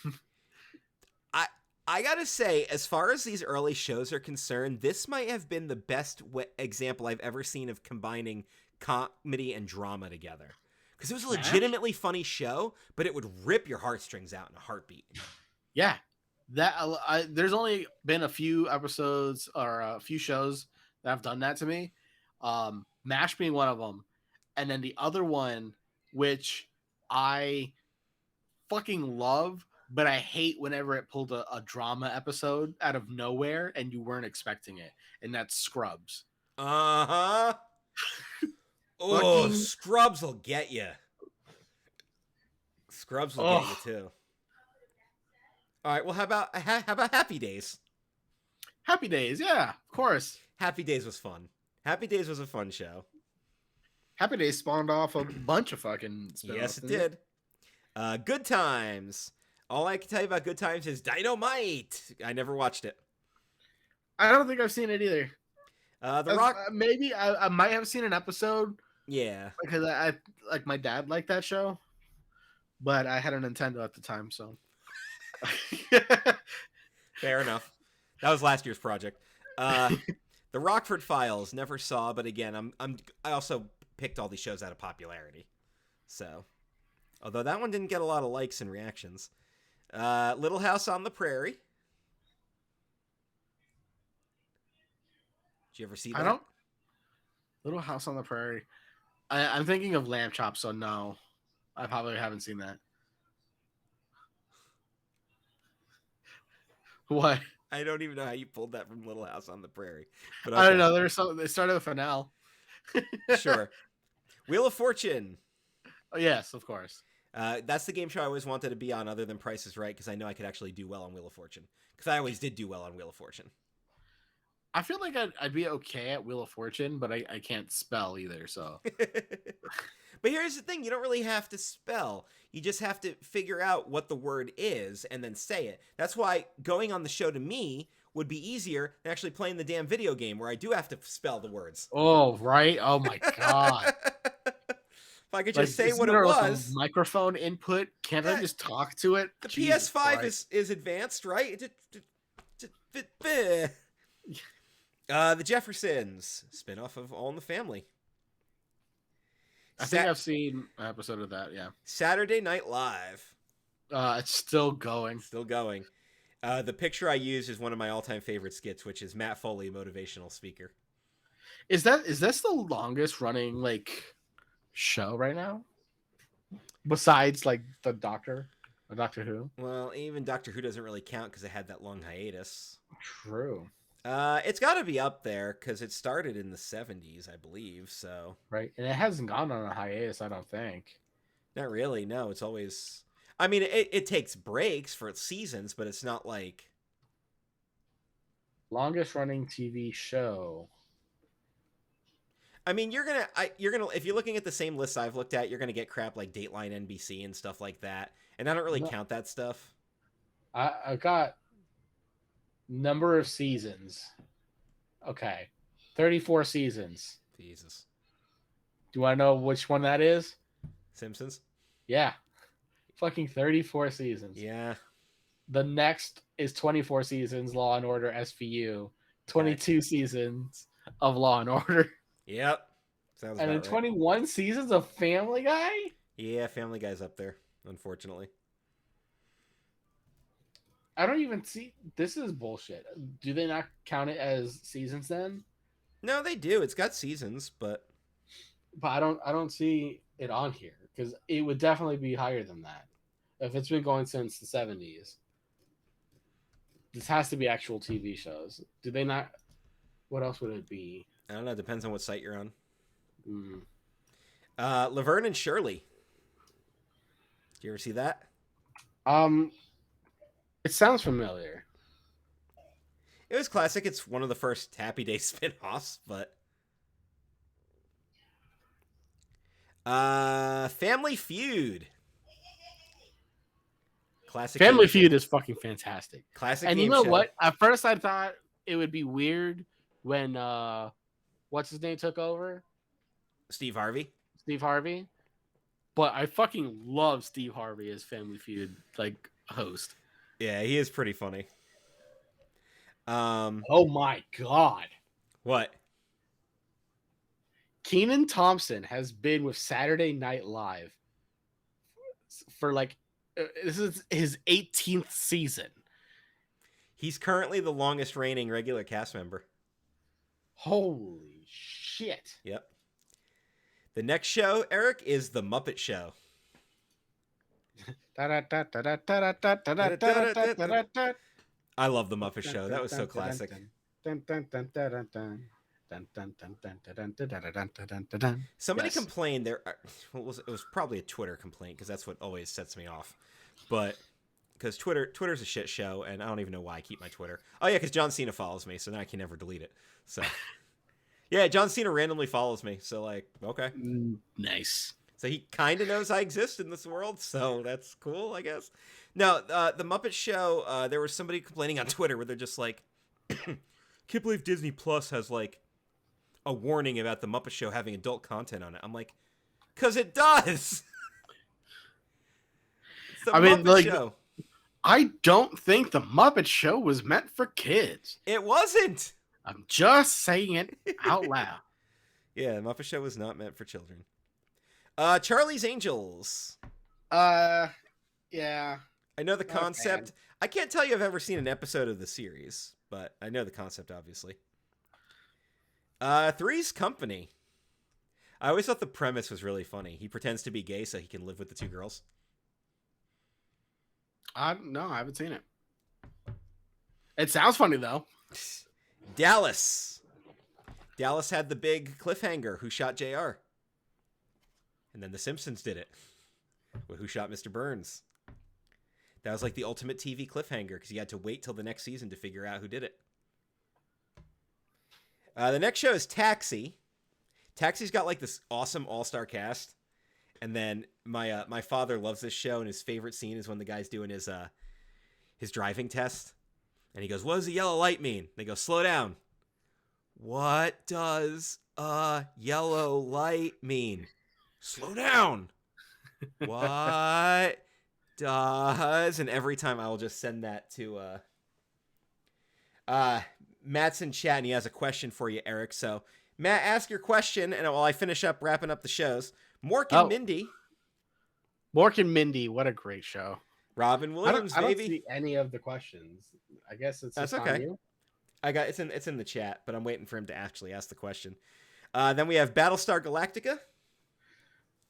I gotta say, as far as these early shows are concerned, this might have been the best example I've ever seen of combining comedy and drama together. Because it was a legitimately funny show, but it would rip your heartstrings out in a heartbeat. Yeah. There's only been a few episodes or a few shows that have done that to me. MASH being one of them. And then the other one, which I fucking love, but I hate whenever it pulled a drama episode out of nowhere and you weren't expecting it. And that's Scrubs. Uh-huh. Oh, Scrubs will get you. Scrubs will get you too. All right, well, how about Happy Days? Happy Days, yeah, of course. Happy Days was fun. Happy Days was a fun show. Happy Days spawned off a bunch of fucking spin-offs. Yes, it did. Good Times. All I can tell you about Good Times is Dynamite. I never watched it. I don't think I've seen it either. The Rock. Maybe I might have seen an episode. Yeah. Because I like my dad liked that show, but I had a Nintendo at the time, so. Fair enough. That was last year's project. The Rockford Files never saw, but again, I also picked all these shows out of popularity. So, although that one didn't get a lot of likes and reactions. Little House on the Prairie. Did you ever see that? Little House on the Prairie. I'm thinking of Lamb Chop, so no, I probably haven't seen that. What? I don't even know how you pulled that from Little House on the Prairie. But okay. I don't know. They started with an L. Sure. Wheel of Fortune. Oh, yes, of course. That's the game show I always wanted to be on other than Price is Right, because I know I could actually do well on Wheel of Fortune. Because I always did do well on Wheel of Fortune. I feel like I'd be okay at Wheel of Fortune, but I can't spell either, so. But here's the thing. You don't really have to spell. You just have to figure out what the word is and then say it. That's why going on the show to me would be easier than actually playing the damn video game where I do have to spell the words. Oh, right? Oh, my God. If I could just say what it was. Microphone input. Can't I just talk to it? The PS5 is advanced, right? The Jeffersons, spinoff of All in the Family. I think I've seen an episode of that. Yeah. Saturday Night Live. It's still going. Still going. The picture I use is one of my all-time favorite skits, which is Matt Foley, motivational speaker. Is this the longest running like show right now? Besides like the Doctor or Doctor Who? Well, even Doctor Who doesn't really count because it had that long hiatus. True. It's got to be up there because it started in the 70s, I believe. So Right, and it hasn't gone on a hiatus, I don't think. not really. No, it's always. I mean, it takes breaks for seasons, but it's not like Longest running TV show. I mean, you're gonna if you're looking at the same lists I've looked at, you're gonna get crap like Dateline NBC and stuff like that, and I don't really No. count that stuff. I got number of seasons. Okay, 34 seasons. Jesus, Do I know which one that is? Simpsons. Yeah, fucking 34 seasons. Yeah, The next is 24 seasons Law and Order SVU, 22 seasons of Law and Order, yep. Sounds and then about right. 21 seasons of Family Guy. Yeah, Family Guy's up there, unfortunately. I don't even see. This is bullshit. Do they not count it as seasons then? No, they do. It's got seasons, but But I don't see it on here because it would definitely be higher than that if it's been going since the 70s. This has to be actual TV shows. Do they not? What else would it be? I don't know. It depends on what site you're on. Mm. Laverne and Shirley. Do you ever see that? It sounds familiar. It was classic. It's one of the first Happy Day spin-offs, but Family Feud. Classic Family game Feud show. is fucking fantastic. Classic And game you know show. what? At first I thought it would be weird when what's his name took over? Steve Harvey. Steve Harvey. But I fucking love Steve Harvey as Family Feud like host. Yeah, he is pretty funny. Oh my god. What? Kenan Thompson has been with Saturday Night Live for like this is his 18th season. He's currently the longest reigning regular cast member. Holy shit. Yep. The next show, Eric, is The Muppet Show. I love The Muppet Show. That was so classic. Somebody complained there. It was probably a Twitter complaint because that's what always sets me off. But because Twitter's a shit show, and I don't even know why I keep my Twitter. Oh yeah, because John Cena follows me, so now I can never delete it. So yeah, John Cena randomly follows me. So like, okay, nice. So he kind of knows I exist in this world, so that's cool, I guess. No, the Muppet Show. There was somebody complaining on Twitter where they're just like, "Can't believe Disney Plus has like a warning about the Muppet Show having adult content on it." I'm like, "Cause it does." It's the Muppet Show. I don't think the Muppet Show was meant for kids. It wasn't. I'm just saying it out loud. Yeah, the Muppet Show was not meant for children. Charlie's Angels. Yeah. I know the concept. I can't tell you I've ever seen an episode of the series, but I know the concept, obviously. Three's Company. I always thought the premise was really funny. He pretends to be gay so he can live with the two girls. No, I haven't seen it. It sounds funny, though. Dallas. Dallas had the big cliffhanger, Who Shot JR? And then The Simpsons did it. With Who Shot Mr. Burns? That was like the ultimate TV cliffhanger because you had to wait till the next season to figure out who did it. The next show is Taxi. Taxi's got like this awesome all-star cast. And then my father loves this show, and his favorite scene is when the guy's doing his driving test. And he goes, "What does a yellow light mean?" They go, "Slow down." "What does a yellow light mean?" "Slow down." "What does?" And every time I will just send that to Matt's in chat, and he has a question for you, Eric. So Matt, ask your question, and while I finish up wrapping up the shows, Mork and Oh, Mindy. Mork and Mindy, what a great show. Robin Williams, I don't baby. see any of the questions. I guess it's That's just on okay. you. It's in the chat, but I'm waiting for him to actually ask the question. Then we have Battlestar Galactica.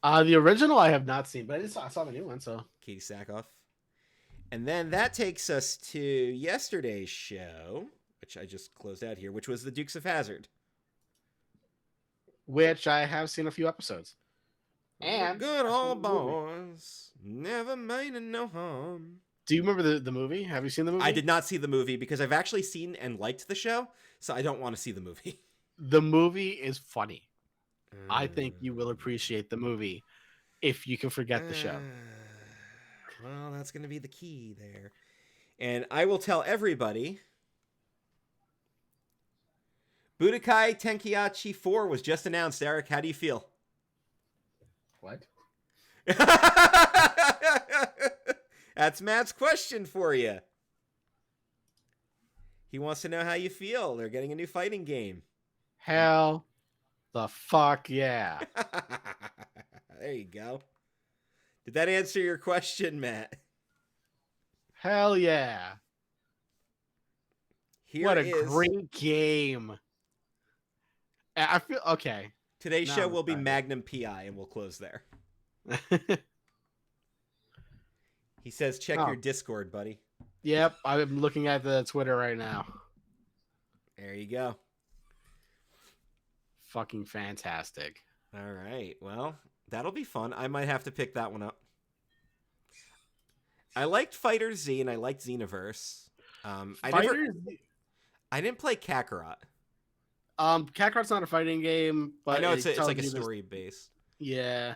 The original I have not seen, but I saw the new one. So Katie Sackhoff. And then that takes us to yesterday's show, which I just closed out here, which was the Dukes of Hazzard. which I have seen a few episodes. And Good old boys, never meaning no harm. Do you remember the movie? Have you seen the movie? I did not see the movie because I've actually seen and liked the show, so I don't want to see the movie. The movie is funny. I think you will appreciate the movie if you can forget the show. Well, that's going to be the key there. And I will tell everybody, Budokai Tenkaichi 4 was just announced. Eric, how do you feel? What? That's Matt's question for you. He wants to know how you feel. They're getting a new fighting game. Hell the fuck yeah. There you go. Did that answer your question, Matt? Hell yeah. What a is... great game. I feel okay. Today's show will be Magnum PI, and we'll close there. He says, check your Discord, buddy. Yep, I'm looking at the Twitter right now. There you go. Fucking fantastic. All right. Well, that'll be fun. I might have to pick that one up. I liked Fighter Z and I liked Xenoverse. I didn't play Kakarot. Kakarot's not a fighting game, but I know it's like a story based. Yeah.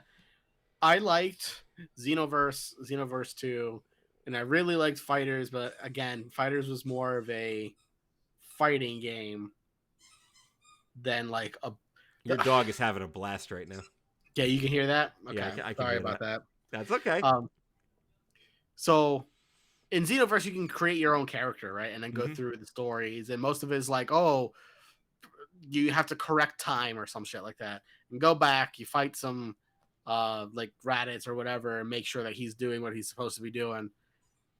I liked Xenoverse 2, and I really liked Fighters, but again, Fighters was more of a fighting game than like a... Your dog is having a blast right now. Yeah, you can hear that? Okay, yeah, I can sorry hear about that. That's okay. So in Xenoverse, you can create your own character, right? And then go through the stories, and most of it is like, oh, you have to correct time or some shit like that. And go back, you fight some like Raditz or whatever, and make sure that he's doing what he's supposed to be doing.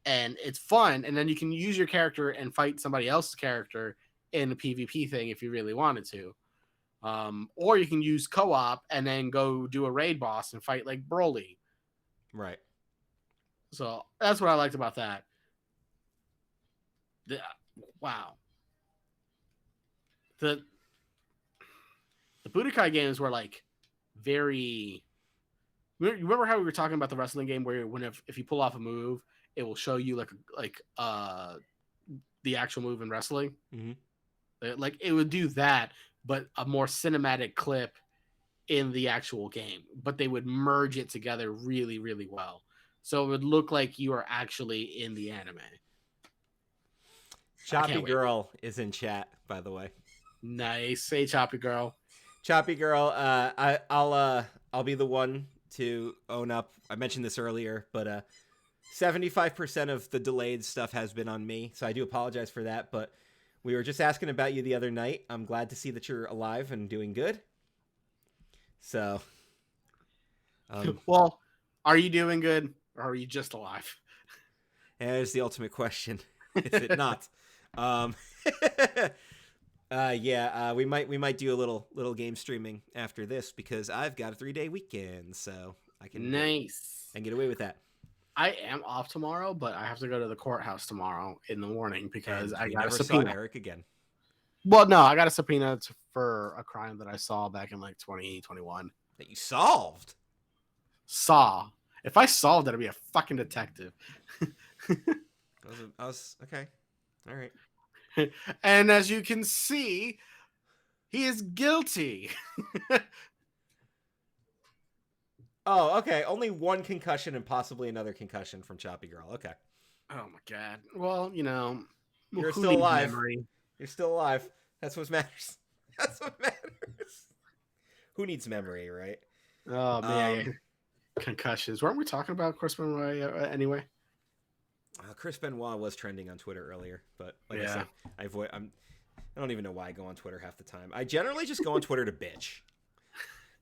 And it's fun, and then you can use your character and fight somebody else's character in a PvP thing if you really wanted to. Or you can use co-op and then go do a raid boss and fight like Broly. Right. So that's what I liked about that. Wow. The Budokai games were like very... Remember how we were talking about the wrestling game where if you pull off a move, it will show you like the actual move in wrestling? Mm-hmm. Like it would do that, but a more cinematic clip in the actual game. But they would merge it together really, really well. So it would look like you are actually in the anime. Choppy Girl is in chat, by the way. Nice. Say Choppy Girl. Choppy Girl, I'll be the one to own up. I mentioned this earlier, but 75% of the delayed stuff has been on me, so I do apologize for that, but we were just asking about you the other night. I'm glad to see that you're alive and doing good. So, well, are you doing good, or are you just alive? There's the ultimate question. Is it not? We might do a little game streaming after this because I've got a 3-day weekend, so I can get away with that. I am off tomorrow, but I have to go to the courthouse tomorrow in the morning because I got a subpoena. Saw Eric again. Well, no, I got a subpoena for a crime that I saw back in like 2021. That you solved? If I solved it, I'd be a fucking detective. I was okay. All right. And as you can see, he is guilty. Oh, okay. Only one concussion and possibly another concussion from Choppy Girl. Okay. Oh my god. Well, you're still alive. Memory? You're still alive. That's what matters. That's what matters. Who needs memory, right? Oh man. Concussions. Weren't we talking about Chris Benoit anyway? Chris Benoit was trending on Twitter earlier, but like I said, I don't even know why I go on Twitter half the time. I generally just go on Twitter to bitch.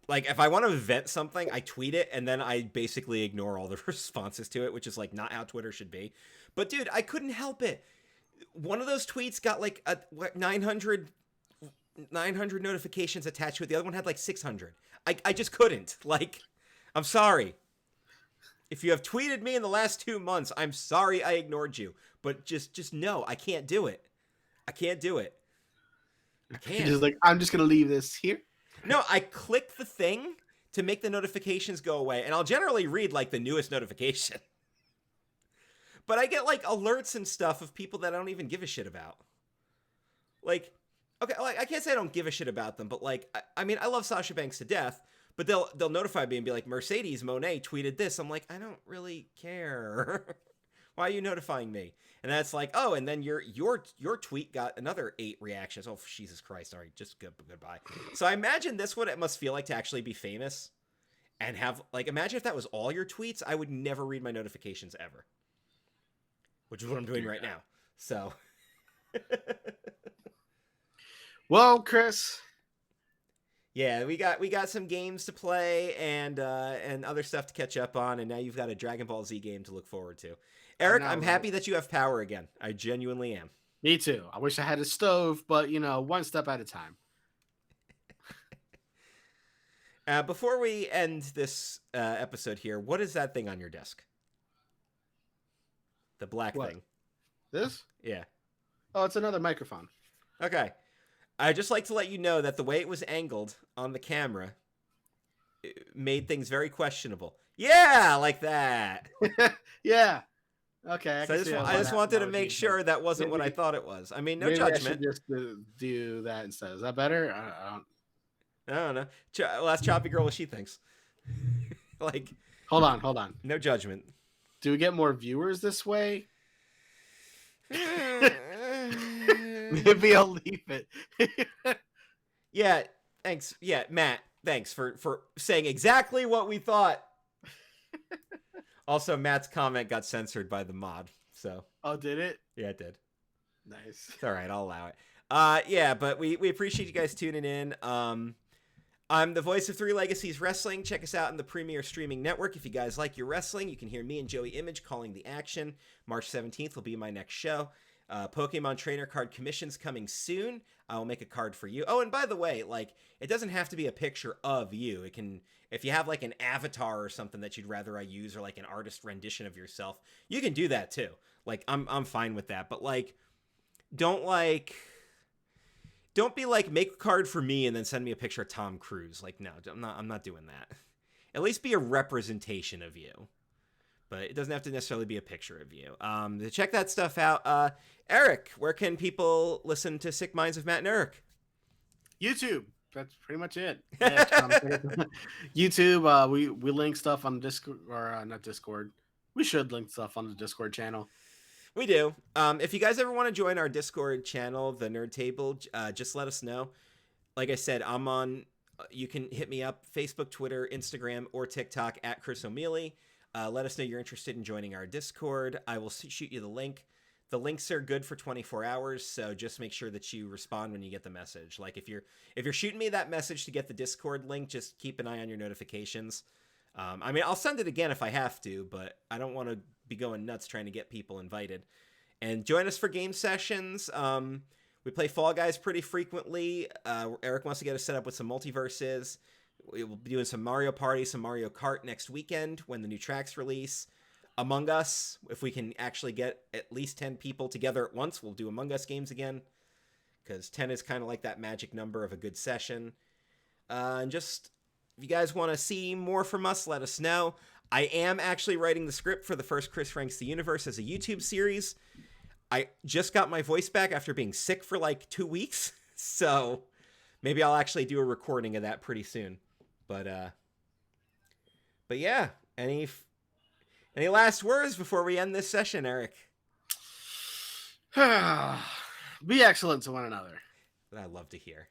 like if I want to vent something, I tweet it and then I basically ignore all the responses to it, which is like not how Twitter should be. But dude, I couldn't help it. One of those tweets got like 900 notifications attached to it. The other one had like 600. I just couldn't. Like, I'm sorry. If you have tweeted me in the last 2 months, I'm sorry I ignored you. But just no, I can't do it. I can't do it. I can't. Just like, I'm just gonna leave this here. No, I click the thing to make the notifications go away, and I'll generally read like the newest notification. But I get like alerts and stuff of people that I don't even give a shit about. Like, okay, like I can't say I don't give a shit about them, but like, I mean, I love Sasha Banks to death, but they'll notify me and be like, Mercedes Monet tweeted this. I'm like, I don't really care. Why are you notifying me? And that's like, oh, and then your tweet got another 8 reactions. Oh, Jesus Christ! All right, just goodbye. So I imagine this what it must feel like to actually be famous, and have like, imagine if that was all your tweets. I would never read my notifications ever, which is what I'm doing right now. So, well, Chris. Yeah, we got some games to play and other stuff to catch up on, and now you've got a Dragon Ball Z game to look forward to. Eric, I'm happy that you have power again. I genuinely am. Me too. I wish I had a stove, but one step at a time. Before we end this episode here, what is that thing on your desk? The black thing. This? Yeah. Oh, it's another microphone. Okay. I'd just like to let you know that the way it was angled on the camera made things very questionable. Yeah, like that. Yeah. Okay. So I just wanted to make sure that wasn't what I thought it was. I mean, no judgment. I should just do that instead. Is that better? I don't know. Well, ask Choppy Girl what she thinks. Like, hold on. No judgment. Do we get more viewers this way? Maybe I'll leave it. Yeah, thanks. Yeah, Matt, thanks for saying exactly what we thought. Also, Matt's comment got censored by the mod, so. Oh, did it? Yeah, it did. Nice. It's all right, I'll allow it. Yeah, but we appreciate you guys tuning in. I'm the voice of Three Legacies Wrestling. Check us out on the Premier Streaming Network. If you guys like your wrestling, you can hear me and Joey Image calling the action. March 17th will be my next show. Pokemon Trainer card commissions coming soon. I will make a card for you. Oh, and by the way, like, it doesn't have to be a picture of you. It can, if you have like an avatar or something that you'd rather I use, or like an artist rendition of yourself, you can do that too. Like, I'm fine with that. But like, don't be like, make a card for me and then send me a picture of Tom Cruise. Like, no, I'm not doing that. At least be a representation of you. But it doesn't have to necessarily be a picture of you. To check that stuff out, Eric, where can people listen to Sick Minds of Matt and Eric? YouTube. That's pretty much it. Yeah, YouTube. We link stuff on Discord, or not Discord. We should link stuff on the Discord channel. We do. If you guys ever want to join our Discord channel, the Nerd Table, just let us know. Like I said, I'm on. You can hit me up: Facebook, Twitter, Instagram, or TikTok at Chris O'Mealy. Let us know you're interested in joining our Discord. I will shoot you the link. The links are good for 24 hours, so just make sure that you respond when you get the message. Like, if you're shooting me that message to get the Discord link, just keep an eye on your notifications. I mean, I'll send it again if I have to, but I don't want to be going nuts trying to get people invited. And join us for game sessions. We play Fall Guys pretty frequently. Eric wants to get us set up with some multiverses. We will be doing some Mario Party, some Mario Kart next weekend when the new tracks release. Among Us, if we can actually get at least 10 people together at once, we'll do Among Us games again, because 10 is kind of like that magic number of a good session. And just, if you guys want to see more from us, let us know. I am actually writing the script for the first Chris Ranks the Universe as a YouTube series. I just got my voice back after being sick for like 2 weeks, so maybe I'll actually do a recording of that pretty soon. But yeah, any last words before we end this session, Eric? Be excellent to one another. That I'd love to hear.